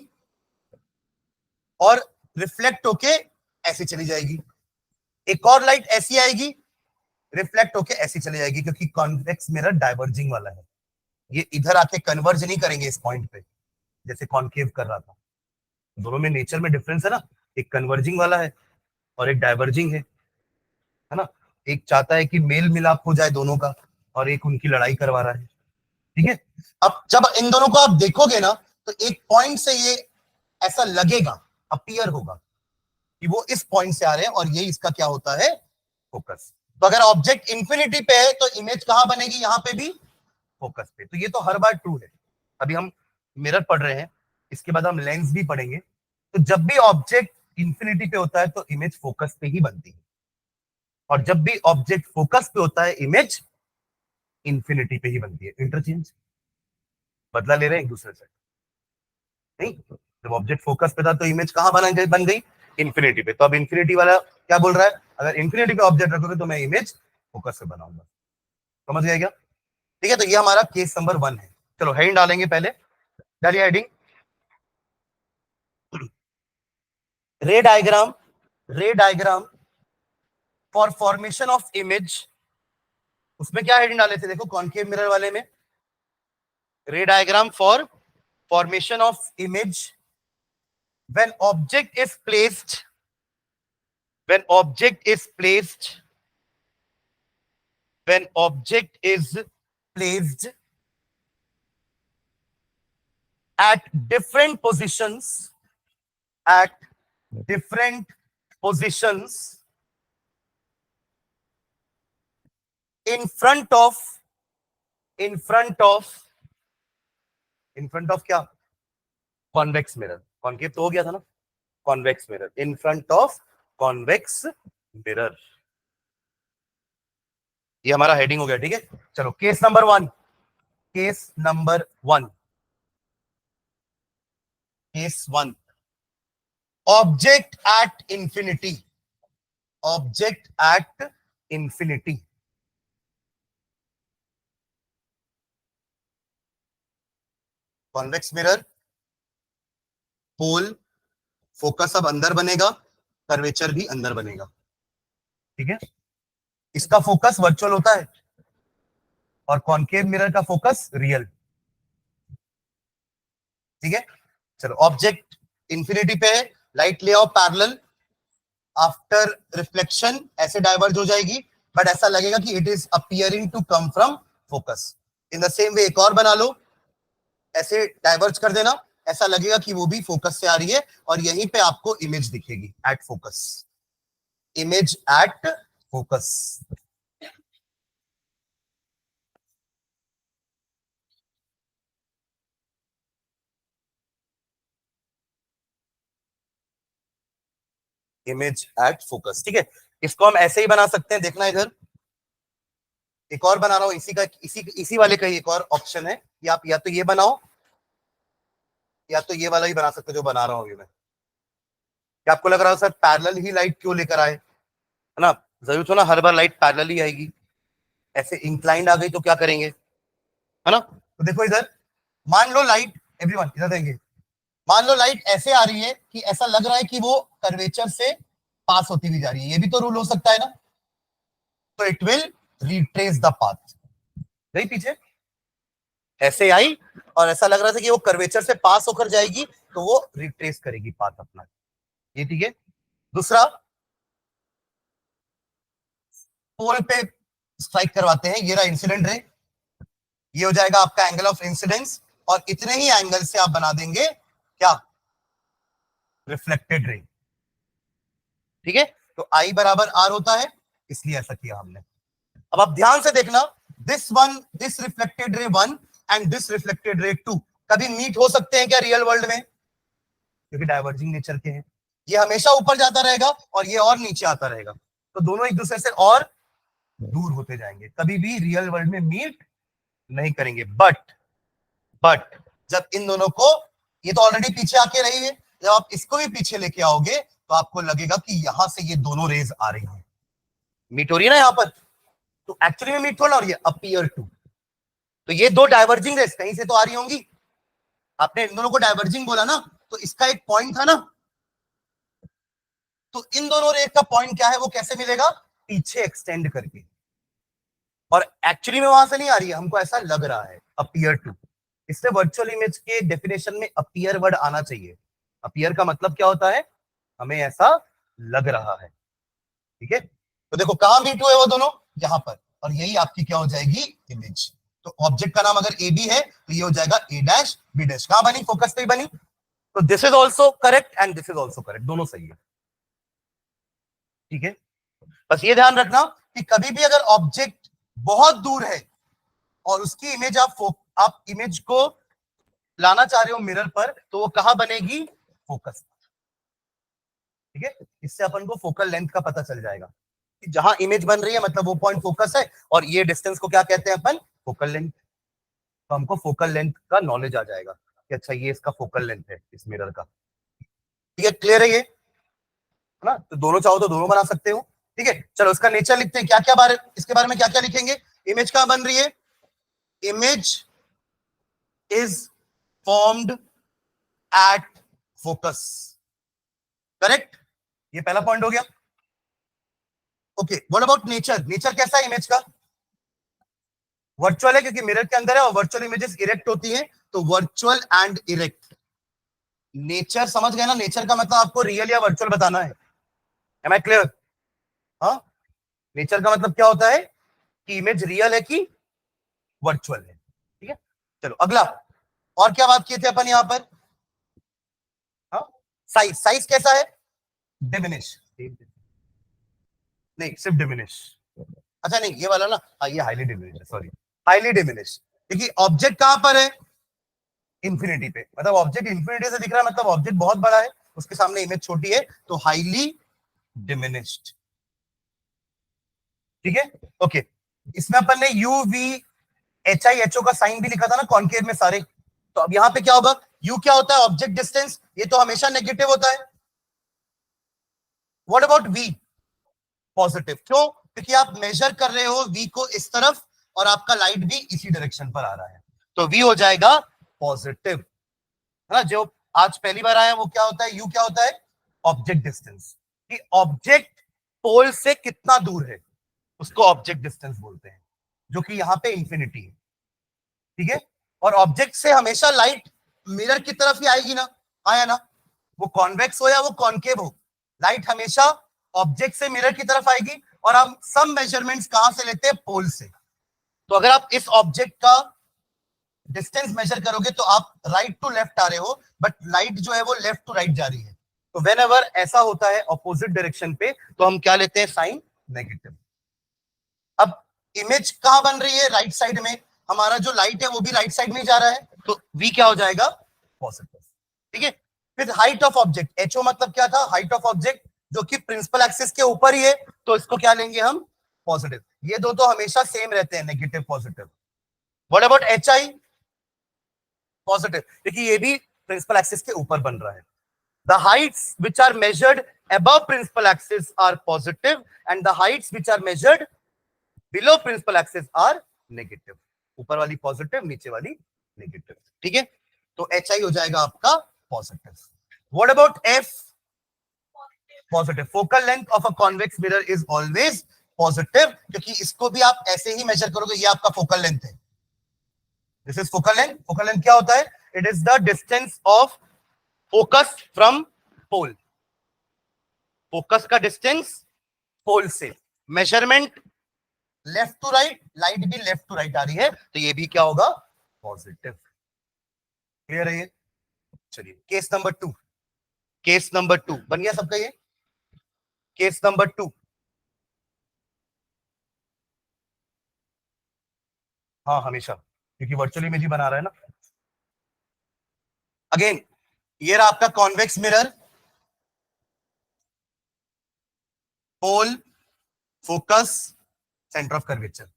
और रिफ्लेक्ट होके ऐसे चली जाएगी, एक और लाइट ऐसी आएगी, रिफ्लेक्ट होके ऐसी चली जाएगी, क्योंकि कॉन्वेक्स मिरर डाइवर्जिंग वाला है, ये इधर आके कन्वर्ज नहीं करेंगे इस पॉइंट पे, जैसे कॉन्केव कर रहा था। दोनों में नेचर में डिफरेंस है ना, एक कन्वर्जिंग वाला है और एक डाइवर्जिंग है ना। एक चाहता है कि मेल मिलाप हो जाए दोनों का, और एक उनकी लड़ाई करवा रहा है, ठीक है। अब जब इन दोनों को आप देखोगे ना, तो एक पॉइंट से ये ऐसा लगेगा, अपीयर होगा कि वो इस पॉइंट से आ रहे हैं, और ये इसका क्या होता है, फोकस। तो अगर ऑब्जेक्ट इंफिनिटी पे है तो इमेज कहां बनेगी, यहां पे भी फोकस पे। तो ये तो हर बार ट्रू है। अभी हम मिरर पढ़ रहे हैं, इसके बाद हम लेंस भी पढ़ेंगे। तो जब भी ऑब्जेक्ट इंफिनिटी पे होता है तो इमेज फोकस पे ही बनती है, और जब भी ऑब्जेक्ट फोकस पे होता है इमेज इंफिनिटी पे ही बनती है। इंटरचेंज, बदला ले रहे हैं एक दूसरे से, नहीं। जब ऑब्जेक्ट फोकस पे था तो इमेज कहां बन गई, इंफिनिटी पे। तो अब इंफिनिटी वाला क्या बोल रहा है, अगर इंफिनिटी पे ऑब्जेक्ट रखोगे तो मैं इमेज फोकस पे बनाऊंगा। समझ गया क्या? ठीक है, तो ये हमारा केस नंबर 1 है। चलो हेडिंग डालेंगे पहले, डालिए हेडिंग। रे diagram for formation of image. उसमें क्या हेडिंग डाले थे, देखो कॉन्केव मिरर वाले में, रे diagram for formation of image when object is placed when object is placed when object is placed at different positions in front of क्या, कॉन्वेक्स मिरर। कॉन्केव तो हो गया था ना, convex mirror, in front of convex mirror. ये हमारा हेडिंग हो गया, ठीक है। चलो case number 1, case 1 object at infinity. Convex mirror, pole, focus अब अंदर बनेगा, कर्वेचर भी अंदर बनेगा, ठीक है। इसका फोकस वर्चुअल होता है और कॉन्केव मिरर का फोकस रियल, ठीक है। चलो ऑब्जेक्ट इंफिनिटी पे है, लाइट ले आओ पैरेलल, आफ्टर रिफ्लेक्शन ऐसे डाइवर्ज हो जाएगी, बट ऐसा लगेगा कि it is appearing to come from focus. In the same way एक और बना लो, ऐसे डाइवर्ज कर देना, ऐसा लगेगा कि वो भी फोकस से आ रही है, और यहीं पे आपको इमेज दिखेगी at focus, image at focus. Image at focus, ठीक है। इसको हम ऐसे ही बना सकते हैं, देखना इधर एक और बना रहा हूं, इसी वाले का ही एक और ऑप्शन है कि आप या तो ये बनाओ या तो ये वाला ही बना सकते हो जो बना रहा हूं अभी मैं। क्या आपको लग रहा है सर पैरेलल ही लाइट क्यों लेकर आए, है ना, जरूर तो ना हर बार लाइट पैरेलल ही आएगी, ऐसे इंक्लाइंड आ गई तो क्या करेंगे, है ना। तो देखो इधर, मान लो लाइट, एवरीवन इधर देंगे, मान लो लाइट ऐसे आ रही है कि ऐसा लग रहा है कि वो कर्वेचर से पास होती हुई जा रही है, ये भी तो रूल हो सकता है ना। तो it will retrace the path, गई पीछे, ऐसे आई और ऐसा लग रहा था कि वो कर्वेचर से पास होकर जाएगी, तो वो रिट्रेस करेगी पाथ अपना, ये ठीक है। दूसरा, पोल पे स्ट्राइक करवाते हैं, ये रहा इंसिडेंट रे, ये हो जाएगा आपका एंगल ऑफ इंसिडेंस, और इतने ही एंगल से आप बना देंगे क्या, रिफ्लेक्टेड रे, ठीक है। तो आई बराबर आर होता है, इसलिए ऐसा किया हमने। अब आप ध्यान से देखना, this reflected ray 1 and this reflected ray 2 कभी मीट हो सकते हैं क्या रियल वर्ल्ड में, क्योंकि डाइवर्जिंग नेचर के हैं। ये हमेशा ऊपर जाता रहेगा और ये और नीचे आता रहेगा, तो दोनों एक दूसरे से और दूर होते जाएंगे, कभी भी रियल वर्ल्ड में मीट नहीं करेंगे। बट जब इन दोनों को, ये तो ऑलरेडी पीछे आके रही है, जब आप इसको भी पीछे लेके आओगे तो आपको लगेगा कि यहां से ये दोनों रेज आ रही हैं, मीट हो रही है ना यहां पर, तो एक्चुअली में मीट थोड़ा, और ये अपीयर टू, तो ये दो डाइवर्जिंग रेज कहीं से तो आ रही होंगी। आपने इन दोनों को डाइवर्जिंग बोला ना, तो इसका एक पॉइंट था ना, तो इन दोनों रेज का पॉइंट क्या है, वो कैसे मिलेगा, पीछे एक्सटेंड करके, और एक्चुअली में वहां से नहीं आ रही है, हमको ऐसा लग रहा है अपीयर टू। इसलिए वर्चुअल इमेज के डेफिनेशन में अपीयर वर्ड आना चाहिए। अपीयर का मतलब क्या होता है, हमें ऐसा लग रहा है, ठीक है। तो देखो कहां मीट हुए वो दोनों, यहां पर, और यही आपकी क्या हो जाएगी, इमेज। तो ऑब्जेक्ट का नाम अगर ए बी है तो ये हो जाएगा ए डैश बी डैश, कहां बनी, फोकस पे बनी। तो this is also correct and this is also correct, दोनों सही है, ठीक है। बस ये ध्यान रखना कि कभी भी अगर ऑब्जेक्ट बहुत दूर है और उसकी इमेज आप इमेज को लाना चाह रहे हो मिरर पर, तो वो कहां बनेगी, फोकस, ठीक है। इससे अपन को फोकल लेंथ का पता चल जाएगा कि जहां इमेज बन रही है मतलब वो पॉइंट फोकस है, और ये डिस्टेंस को क्या कहते हैं अपन, फोकल लेंथ। तो हमको फोकल लेंथ का नॉलेज आ जाएगा कि अच्छा ये इसका फोकल लेंथ है इस मिरर का, ठीक है। क्लियर है ये, है ना। तो दोनों चाहो तो दोनों बना सकते हो, ठीक है। चलो इसका नेचर लिखते हैं, क्या क्या बारे, इसके बारे में क्या क्या लिखेंगे। इमेज कहां बन रही है, image is formed at focus, correct, ये पहला पॉइंट हो गया। Okay, what about nature, nature कैसा है इमेज का, वर्चुअल है क्योंकि मिरर के अंदर है, और वर्चुअल इमेजेस इरेक्ट होती हैं, तो वर्चुअल एंड इरेक्ट। नेचर समझ गए ना, नेचर का मतलब आपको रियल या वर्चुअल बताना है, एम आई क्लियर। हाँ, नेचर का मतलब क्या होता है कि इमेज रियल है कि वर्चुअल है, ठीक है। चलो अगला, और क्या बात किए थे अपन यहां पर, हाँ, साइज, साइज कैसा है, डिमिनिश, नहीं सिर्फ डिमिनिश, अच्छा नहीं ये वाला ना, हाँ ये हाईली डिमिनिश है, सॉरी, हाईली डिमिनिश, क्योंकि ऑब्जेक्ट कहां पर है, इंफिनिटी पे, मतलब ऑब्जेक्ट इंफिनिटी से दिख रहा है, मतलब ऑब्जेक्ट बहुत बड़ा है, उसके सामने इमेज छोटी है, तो हाईली डिमिनिश्ड, ठीक है। ओके, इसमें अपन ने U V H I H O का साइन भी लिखा था ना कॉन्केव में सारे, तो अब यहां पे क्या होगा, यू क्या होता है, ऑब्जेक्ट डिस्टेंस, ये तो हमेशा नेगेटिव होता है। व्हाट अबाउट वी, पॉजिटिव, क्यों, क्योंकि आप मेजर कर रहे हो वी को इस तरफ, और आपका लाइट भी इसी डायरेक्शन पर आ रहा है, तो वी हो जाएगा पॉजिटिव, है ना। जो आज पहली बार आया वो क्या होता है, यू क्या होता है, ऑब्जेक्ट डिस्टेंस, कि ऑब्जेक्ट पोल से कितना दूर है उसको ऑब्जेक्ट डिस्टेंस बोलते हैं, जो कि यहां पे इंफिनिटी है, ठीक है। और ऑब्जेक्ट से हमेशा लाइट मिरर की तरफ ही आएगी ना, आया ना, वो कॉन्वेक्स हो या वो कॉन्केव हो, लाइट हमेशा ऑब्जेक्ट से मिरर की तरफ आएगी, और हम सब मेजरमेंट्स कहां से लेते हैं, पोल से। तो अगर आप इस ऑब्जेक्ट का डिस्टेंस मेजर करोगे तो आप राइट टू लेफ्ट आ रहे हो, बट लाइट जो है वो लेफ्ट टू राइट जा रही है, तो वेन एवर ऐसा होता है ऑपोजिट डायरेक्शन पे, तो हम क्या लेते हैं, साइन नेगेटिव। अब इमेज कहां बन रही है, राइट साइड में, हमारा जो लाइट है वो भी राइट साइड में जा रहा है, तो वी क्या हो जाएगा, पॉजिटिव, ठीक है। फिर हाइट ऑफ ऑब्जेक्ट, एचओ मतलब क्या था, हाइट ऑफ ऑब्जेक्ट, जो कि प्रिंसिपल एक्सिस के ऊपर ही है, तो इसको क्या लेंगे हम, पॉजिटिव। ये दो तो हमेशा सेम रहते हैं, negative positive. What about H I, positive, क्योंकि ये भी प्रिंसिपल एक्सिस के ऊपर बन रहा है। The heights which are measured above principal axis are positive and the heights which are measured below principal axis are negative. ऊपर वाली पॉजिटिव, नीचे वाली नेगेटिव, ठीक है। तो एच आई हो जाएगा आपका positive. What about F, positive, focal length of a convex mirror is always positive, क्योंकि इसको भी आप ऐसे ही मेजर करोगे, ये आपका फोकल लेंथ है, this is focal length. Focal length क्या होता है, it is the distance of focus from pole, focus का डिस्टेंस पोल से, measurement left to right, light भी लेफ्ट टू राइट आ रही है, तो ये भी क्या होगा, पॉजिटिव। क्लियर है ये, चलिए case number two, case number two बन गया सबका ये, केस नंबर टू, हाँ हमेशा, क्योंकि वर्चुअल इमेज ही बना रहा है ना। अगेन ये रहा आपका convex mirror, pole focus, centre of curvature.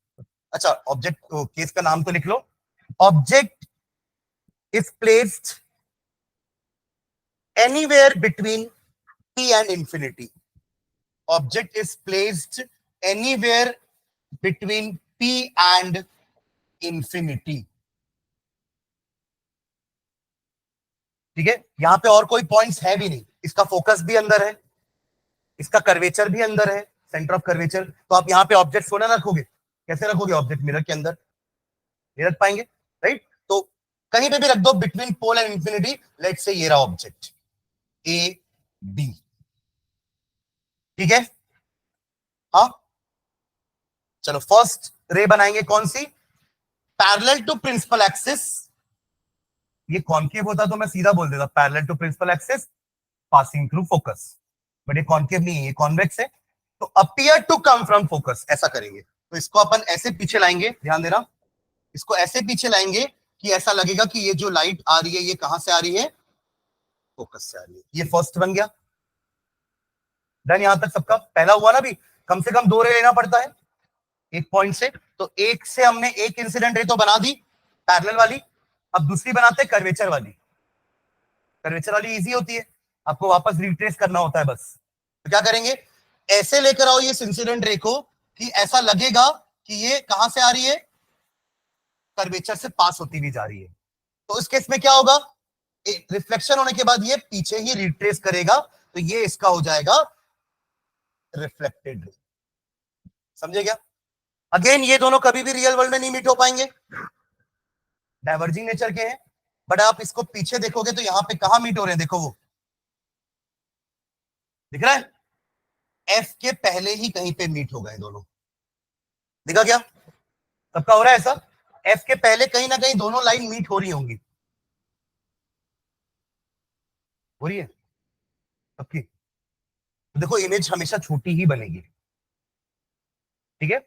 अच्छा, ऑब्जेक्ट केस का नाम तो लिख लो। Object is placed anywhere between P and infinity. Object is placed anywhere between P and infinity. ठीक है, यहां पे और कोई पॉइंट्स है भी नहीं, इसका फोकस भी अंदर है, इसका कर्वेचर भी अंदर है, सेंटर ऑफ कर्वेचर। तो आप यहां पे ऑब्जेक्ट को ना रखोगे, कैसे रखोगे ऑब्जेक्ट मिरर के अंदर? नहीं रख पाएंगे, राइट? तो कहीं पे भी रख दो between pole and infinity. Let's say ये रहा ऑब्जेक्ट ए बी, ठीक है? हाँ, चलो फर्स्ट रे बनाएंगे कौन सी? Parallel to principal axis. ये कॉन्केव होता तो मैं सीधा बोल देता parallel to principal axis passing through focus, but ये कॉन्केव नहीं है, ये कॉन्वेक्स है। तो appear to come from focus, ऐसा करेंगे। तो इसको अपन ऐसे पीछे लाएंगे, ध्यान देना, इसको ऐसे पीछे लाएंगे कि ऐसा लगेगा कि ये जो लाइट आ रही है ये कहां से आ रही है? फोकस से आ रही है। ये फर्स्ट बन गया। डन, यहां तक सबका पहला हुआ ना भी। कम से कम दो रे लेना पड़ता है एक पॉइंट से, तो एक से हमने एक इंसिडेंट रे तो बना दी पैरेलल वाली। अब दूसरी बनाते हैं कर्वेचर वाली। कर्वेचर वाली इजी होती है, आपको वापस रिट्रेस करना होता है बस। तो क्या करेंगे, ऐसे लेकर आओ ये इंसिडेंट रे को कि ऐसा लगेगा कि ये कहां से आ रही है? कर्वेचर से पास होती हुई जा रही है। तो इस केस में क्या होगा, रिफ्लेक्शन होने के बाद ये पीछे ही रिट्रेस करेगा, तो ये इसका हो जाएगा रिफ्लेक्टेड रे। समझे क्या? अगेन ये दोनों कभी भी रियल वर्ल्ड में नहीं मीट हो पाएंगे, डाइवर्जिंग नेचर के हैं। बट आप इसको पीछे देखोगे तो यहां पे कहां मीट हो रहे हैं, देखो वो दिख रहा है, एफ के पहले ही कहीं पे मीट हो गए दोनों। दिखा क्या? सबका हो रहा है ऐसा, एफ के पहले कहीं ना कहीं दोनों लाइन मीट हो रही होंगी। हो रही है सबकी? तो देखो इमेज हमेशा छोटी ही बनेगी, ठीक है?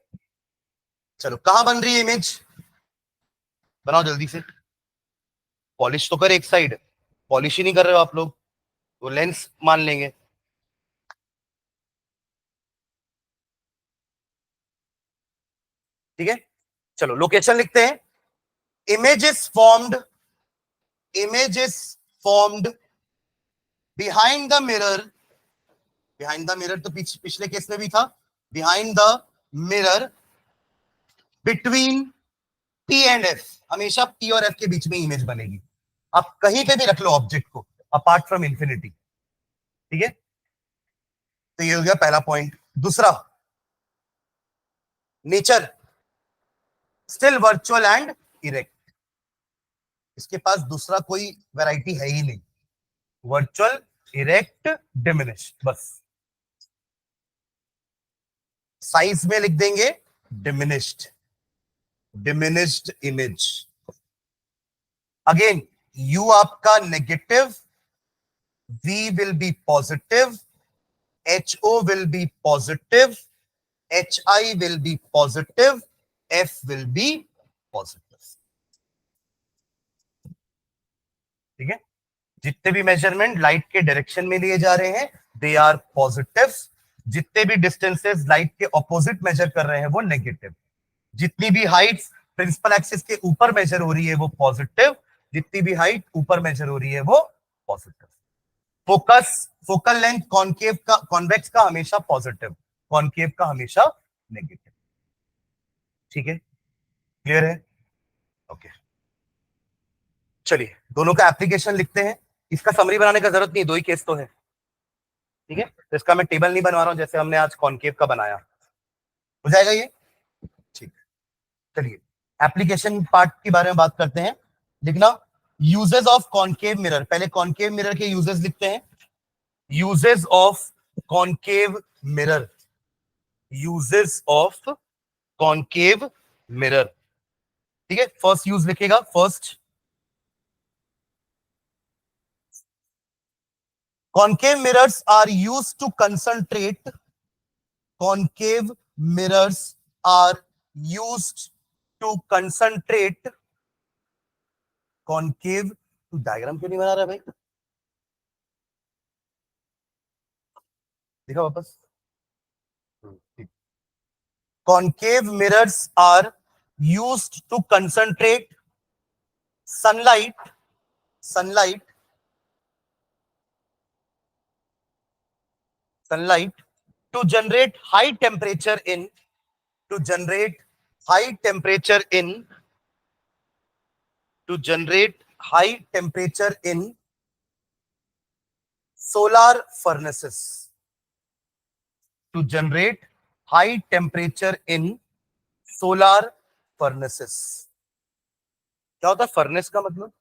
चलो कहां बन रही है इमेज, बनाओ जल्दी से। पॉलिश तो कर एक साइड, पॉलिश ही नहीं कर रहे हो आप लोग, तो लेंस मान लेंगे। ठीक है, चलो लोकेशन लिखते हैं। Image is formed, image is formed behind the mirror. Behind the mirror तो पिछले केस में भी था, behind the mirror between P and F. हमेशा पी और एफ के बीच में इमेज बनेगी, आप कहीं पे भी रख लो ऑब्जेक्ट को अपार्ट फ्रॉम इंफिनिटी। ठीक है, तो ये हो गया पहला पॉइंट। दूसरा, nature still virtual and erect. इसके पास दूसरा कोई वैरायटी है ही नहीं, वर्चुअल, इरेक्ट, डिमिनिश्ड, बस। साइज में लिख देंगे diminished, diminished image. Again you आपका negative, V will be positive, HO will be positive, HI will be positive, F will be positive. ठीक है, जितने भी मेजरमेंट लाइट के डायरेक्शन में लिए जा रहे हैं दे आर पॉजिटिव, जितने भी डिस्टेंसेस लाइट के ऑपोजिट मेजर कर रहे हैं वो नेगेटिव, जितनी भी हाइट प्रिंसिपल एक्सिस के ऊपर मेजर हो रही है वो पॉजिटिव, जितनी भी हाइट ऊपर मेजर हो रही है वो positive. Focus, focal length concave का, कॉन्वेक्स का हमेशा पॉजिटिव, कॉनकेव का हमेशा नेगेटिव। ठीक है, क्लियर है? ओके, चलिए दोनों का एप्लीकेशन लिखते हैं। इसका समरी बनाने का जरूरत नहीं, दो ही केस तो है। ठीक है, तो इसका मैं टेबल नहीं बनवा रहा हूं जैसे हमने आज कॉनकेव का बनाया। हो जाएगा ये? ठीक, चलिए एप्लीकेशन पार्ट के बारे में बात करते हैं। लिखना यूजेस ऑफ कॉनकेव मिरर, पहले कॉनकेव मिरर के यूजेस लिखते हैं। Uses of concave mirror, uses of concave mirror. ठीक है, फर्स्ट यूज लिखेगा, first concave mirrors are used to concentrate, concave mirrors are used to concentrate, concave, तू डायग्राम क्यों नहीं बना रहा भाई? देखा वापस, ठीक। concave mirrors are used to concentrate sunlight to generate high temperature in to generate high temperature in to generate high temperature in solar furnaces to generate high temperature in solar furnaces. क्या होता है फर्नेस का मतलब?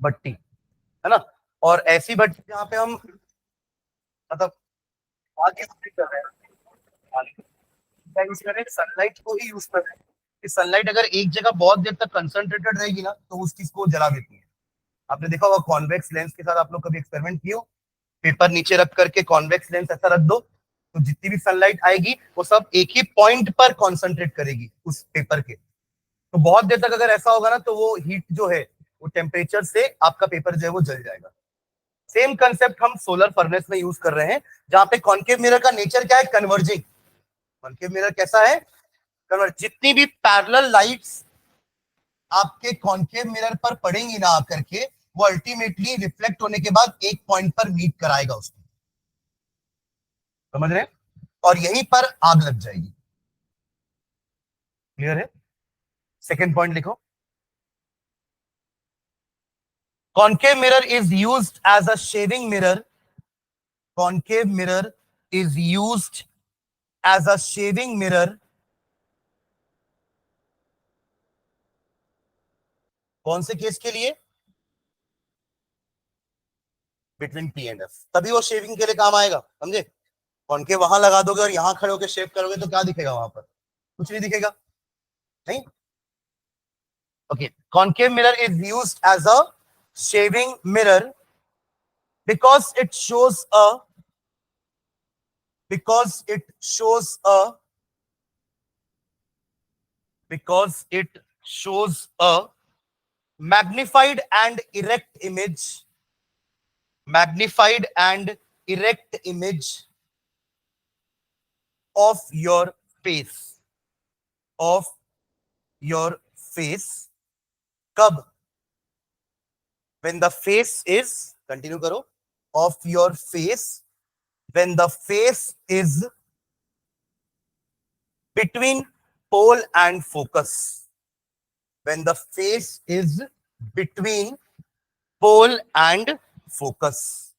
भट्टी, है ना? और ऐसी भट्टी जहां पे हम मतलब आगे कर रहे हैं, यूज करें सनलाइट को ही यूज कर रहे हैं कि सनलाइट अगर एक जगह बहुत देर तक कंसंट्रेटेड रहेगी ना तो उस चीज को जला देती है. आपने देखा होगा कॉन्वेक्स लेंस के साथ आप लोग कभी एक्सपेरिमेंट किए हो? पेपर नीचे रख करके कॉन्वेक्स लेंस ऐसा रख दो तो जितनी भी सनलाइट आएगी वो सब एक ही पॉइंट पर कॉन्सेंट्रेट करेगी उस पेपर के. तो बहुत देर तक अगर ऐसा होगा ना तो वो हीट जो है वो टेम्परेचर से आपका पेपर जो है वो जल जाएगा. सेम कंसेप्ट हम सोलर फर्नेस में यूज कर रहे हैं जहां पे कॉन्केव मिरर का नेचर क्या है? कन्वर्जिंग. कॉन्केव मिरर कैसा है? कन्वर्ज. जितनी भी पैरेलल लाइट्स आपके कॉन्केव मिरर पर पड़ेंगी ना आकर के वो अल्टीमेटली रिफ्लेक्ट होने के बाद एक पॉइंट पर मीट कराएगा उसको. समझ रहे हैं? और यहीं पर आग लग जाएगी. क्लियर है? सेकेंड पॉइंट लिखो. Concave mirror is used as a shaving mirror. Concave mirror is used as a shaving mirror. कौन से केस के लिए? Between P and F. तभी वो शेविंग के लिए काम आएगा. समझे? कॉन्केव वहां लगा दोगे और यहां खड़े होकर शेव करोगे तो क्या दिखेगा वहां पर? कुछ नहीं दिखेगा. नहीं. Okay. Concave mirror is used as a shaving mirror because it shows a because it shows a because it shows a magnified and erect image magnified and erect image of your face of your face. कब? when the face is continue करो of your face when the face is between pole and focus. When the face is between pole and focus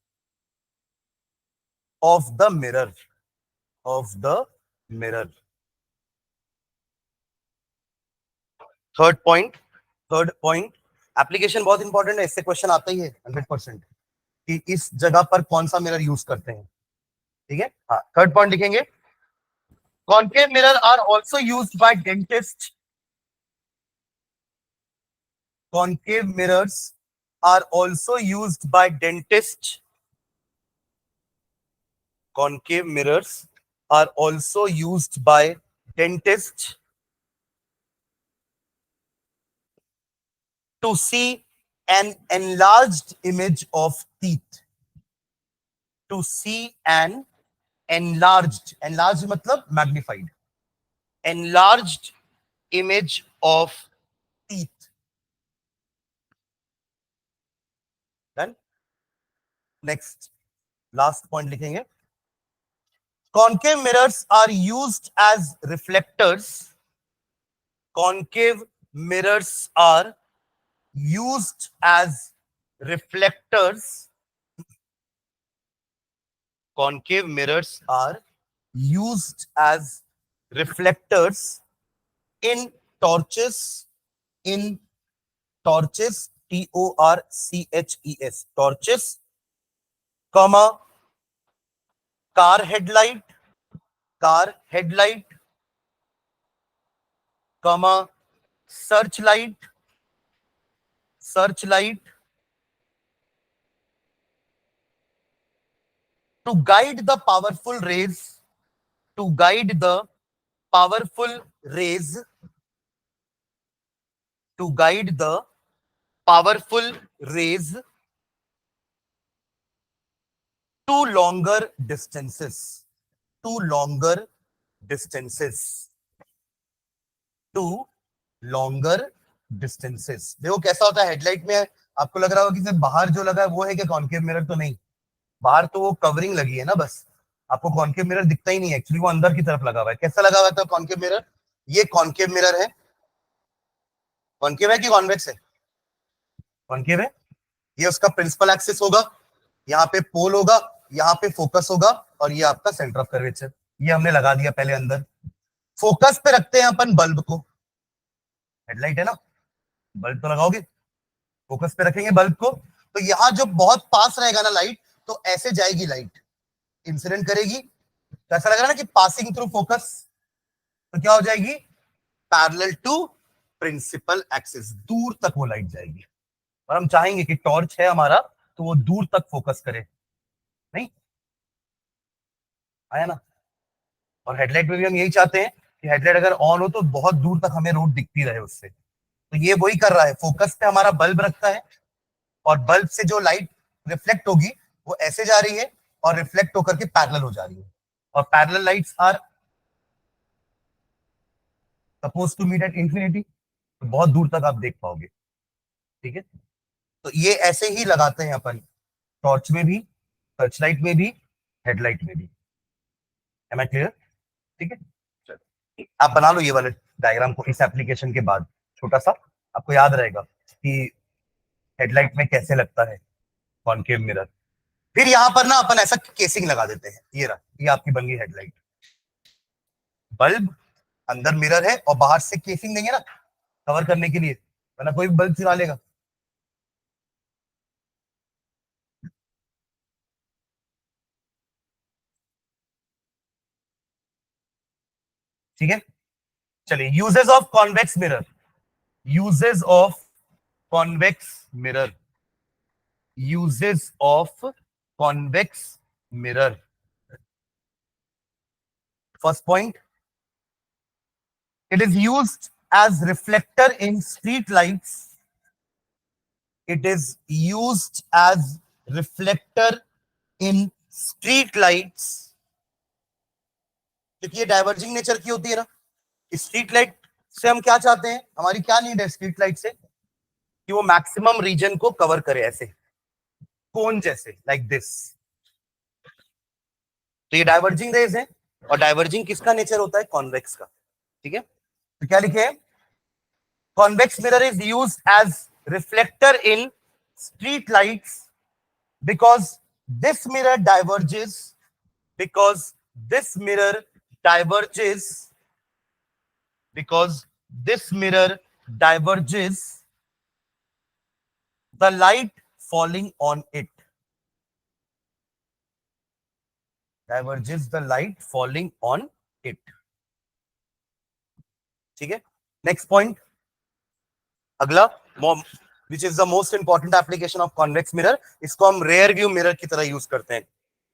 of the mirror. Third point application बहुत इंपॉर्टेंट है. इससे क्वेश्चन आता ही है 100% कि इस जगह पर कौन सा मिरर यूज करते हैं. ठीक है. हाँ, थर्ड पॉइंट लिखेंगे. Concave mirror are also used by dentists. Concave mirrors are also used by dentists. Concave mirrors are also used by dentists to see an enlarged image of teeth. To see an enlarged मतलब magnified. Enlarged image of teeth. Done. Next, last point लिखेंगे. Concave mirrors are used as reflectors. Concave mirrors are used as reflectors. Concave mirrors are used as reflectors in torches, torches, torches, comma, car headlight, comma, searchlight, to guide the powerful rays, to guide the powerful rays to longer distances. Distances to longer distances. देखो कैसा होता है हेडलाइट में, आपको लग रहा होगा कि सिर्फ बाहर जो लगा है वो है क्या कॉन्केव मिरर, तो नहीं, बाहर तो वो कवरिंग लगी है ना बस, आपको कॉन्केव मिरर दिखता ही नहीं है, एक्चुअली वो अंदर की तरफ लगा हुआ है। कैसा लगा हुआ था कॉन्केव मिरर, ये कॉन्केव मिरर है, कॉन्केव है कि कॉन्वेक्स है, कॉन्केव है, ये उसका प्रिंसिपल एक्सिस होगा, यहाँ पे पोल होगा, यहाँ पे फोकस होगा, और ये आपका सेंटर ऑफ कर्वेचर, ये हमने लगा दिया पहले अंदर। फोकस पे रखते हैं अपन बल्ब को, हेडलाइट है ना, बल्ब तो लगाओगे, फोकस पे रखेंगे बल्ब को, तो यहां जो बहुत पास रहेगा ना लाइट, तो ऐसे जाएगी लाइट, इंसिडेंट करेगी, तो ऐसा लग रहा है ना कि पासिंग थ्रू फोकस, तो क्या हो जाएगी, पैरेलल टू प्रिंसिपल एक्सिस, दूर तक वो लाइट जाएगी। और हम चाहेंगे कि टॉर्च है हमारा तो वो दूर तक फोकस करे, नहीं आया ना। और हेडलाइट में भी हम यही चाहते हैं कि हेडलाइट अगर ऑन हो तो बहुत दूर तक हमें रोड दिखती रहे उससे, तो ये वही कर रहा है, फोकस पे हमारा बल्ब रखता है, और बल्ब से जो लाइट रिफ्लेक्ट होगी वो ऐसे जा रही है और रिफ्लेक्ट होकर के पैरेलल हो जा रही है, और parallel lights are suppose to meet at infinity, तो बहुत दूर तक आप देख पाओगे, ठीक है। तो ये ऐसे ही लगाते हैं अपन, टॉर्च में भी, सर्च लाइट में भी, हेडलाइट में भी। एम आई क्लियर, ठीक है। चलो आप बना लो ये वाले डायग्राम को इस एप्लीकेशन के बाद, छोटा सा आपको याद रहेगा कि हेडलाइट में कैसे लगता है कॉनकेव मिरर। फिर यहां पर ना अपन ऐसा केसिंग लगा देते हैं, ये रहा, ये आपकी बन गई हेडलाइट, बल्ब अंदर मिरर है और बाहर से केसिंग देंगे ना कवर करने के लिए, वरना कोई बल्ब चुरा लेगा। ठीक है, चलिए uses of convex mirror, uses of convex mirror, uses of convex mirror. First point, it is used as reflector in street lights, it is used as reflector in street lights, क्योंकि ये डाइवर्जिंग नेचर की होती है ना। स्ट्रीट लाइट से हम क्या चाहते हैं, हमारी क्या नीड है स्ट्रीट लाइट से, कि वो मैक्सिमम रीजन को कवर करे, ऐसे कोन जैसे, लाइक दिस। तो ये डाइवर्जिंग रेज है, और डाइवर्जिंग किसका नेचर होता है, कॉन्वेक्स का, ठीक है। तो क्या लिखे हैं, convex mirror is used as reflector in street lights because this mirror diverges, because this mirror diverges, because this mirror diverges the light falling on it, diverges the light falling on it, ठीक है। नेक्स्ट पॉइंट, अगला, which is the most important application of convex mirror, इसको हम रेयर व्यू मिरर की तरह यूज करते हैं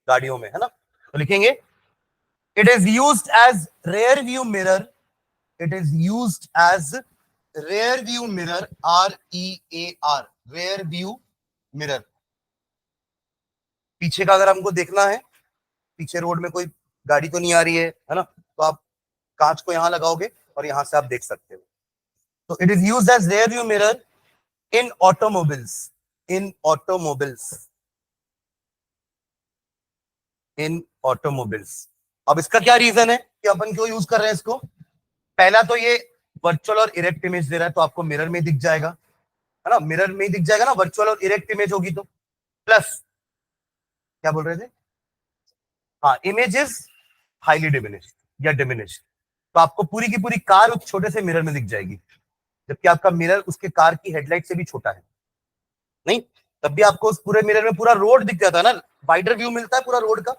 गाड़ियों में, है ना। तो लिखेंगे it is used as rear view mirror, it is used as rear view mirror, REAR, rear view mirror. पीछे का अगर हमको देखना है, पीछे रोड में कोई गाड़ी तो नहीं आ रही है ना, तो आप कांच को यहां लगाओगे और यहां से आप देख सकते हो। तो it is used as rear view mirror in automobiles, in automobiles, in automobiles। अब इसका क्या रीजन है कि अपन क्यों यूज कर रहे हैं इसको, पहला तो ये वर्चुअल और इरेक्ट इमेज दे रहा है, तो आपको मिरर में दिख जाएगा, है ना, मिरर में दिख जाएगा ना, वर्चुअल और इरेक्ट इमेज होगी तो। प्लस क्या बोल रहे थे, हाँ, इमेज इज हाईली डिमिनिश्ड या डिमिनिश्ड, तो आपको पूरी की पूरी कार उस छोटे से मिरर में दिख जाएगी, जबकि आपका मिरर उसके कार की हेडलाइट से भी छोटा है, नहीं, तब भी आपको उस पूरे मिरर में पूरा रोड दिख जाता है ना, वाइडर व्यू मिलता है पूरा रोड का,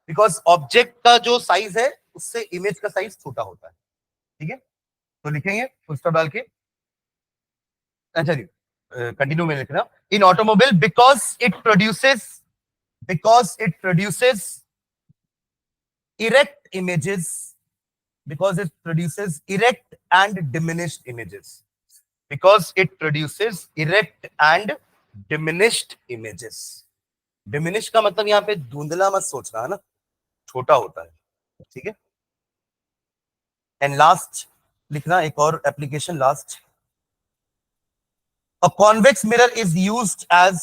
बिकॉज ऑब्जेक्ट का जो साइज है उससे इमेज का साइज छोटा होता है, ठीक है। तो लिखेंगे फुल स्टॉप डाल के, अच्छा जी, कंटिन्यू में लिख रहा हूं, इन automobile because it produces erect images, because it produces erect and diminished images, because it produces erect and diminished images। Diminish का मतलब यहाँ पे धुंधला मत सोचना, है ना, छोटा होता है, ठीक है। एंड लास्ट लिखना एक और application last, a convex mirror is used as,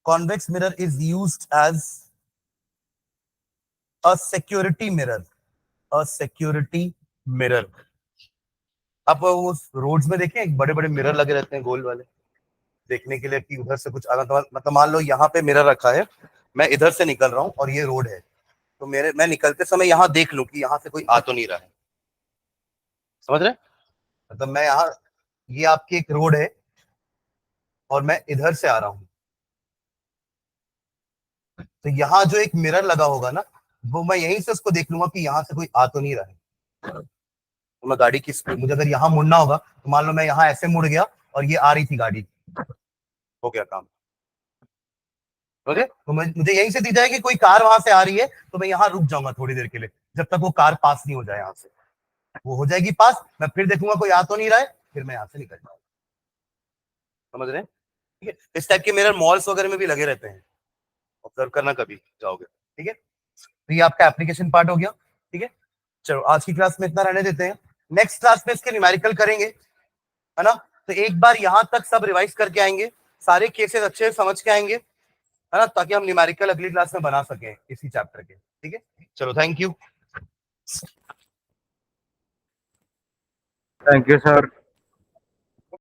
convex mirror is used as a security mirror, a security mirror. आप वो रोड्स में देखें एक बड़े बड़े मिरर लगे रहते हैं गोल वाले, देखने के लिए कि उधर से कुछ आना, तो मतलब मान लो यहाँ पे मिरर रखा है, मैं इधर से निकल रहा हूँ और ये रोड है, तो मैं निकलते समय यहाँ देख लूं कि यहाँ से कोई आ तो नहीं रहा है, समझ रहे? मतलब मैं यहाँ, ये आपकी एक रोड है और मैं इधर से आ रहा हूँ, तो यहाँ जो एक मिरर लगा होगा ना, वो मैं यहीं से उसको देख लूंगा कि यहाँ से कोई आ तो नहीं रहा है, तो मैं गाड़ी की स्पीड, मुझे अगर यहाँ मुड़ना होगा तो मान लो मैं यहाँ ऐसे मुड़ गया और ये आ रही थी गाड़ी, हो गया काम। ओके, तो मुझे यहीं से दी जाएगी कोई कार वहां से आ रही है, तो मैं यहाँ रुक जाऊंगा थोड़ी देर के लिए, जब तक वो कार पास नहीं हो जाए यहाँ से, वो हो जाएगी पास, मैं फिर देखूंगा कोई आ तो नहीं रहा है, फिर मैं यहाँ से निकल जाऊंगा, समझ रहे हैं? ठीक है, इस टाइप के मिरर मॉल्स वगैरह में भी लगे रहते हैं, ऑब्जर्व करना कभी जाओगे। ठीक है, तो ये आपका एप्लीकेशन पार्ट हो गया। ठीक है, चलो आज की क्लास में इतना रहने देते हैं, नेक्स्ट क्लास में इसके न्यूमेरिकल करेंगे, है ना? तो एक बार यहां तक सब रिवाइज करके आएंगे, सारे केसेस अच्छे से समझ के आएंगे, है ना, ताकि हम न्यूमेरिकल अगली क्लास में बना सकें इसी चैप्टर के। ठीक है, चलो thank you. Thank you sir.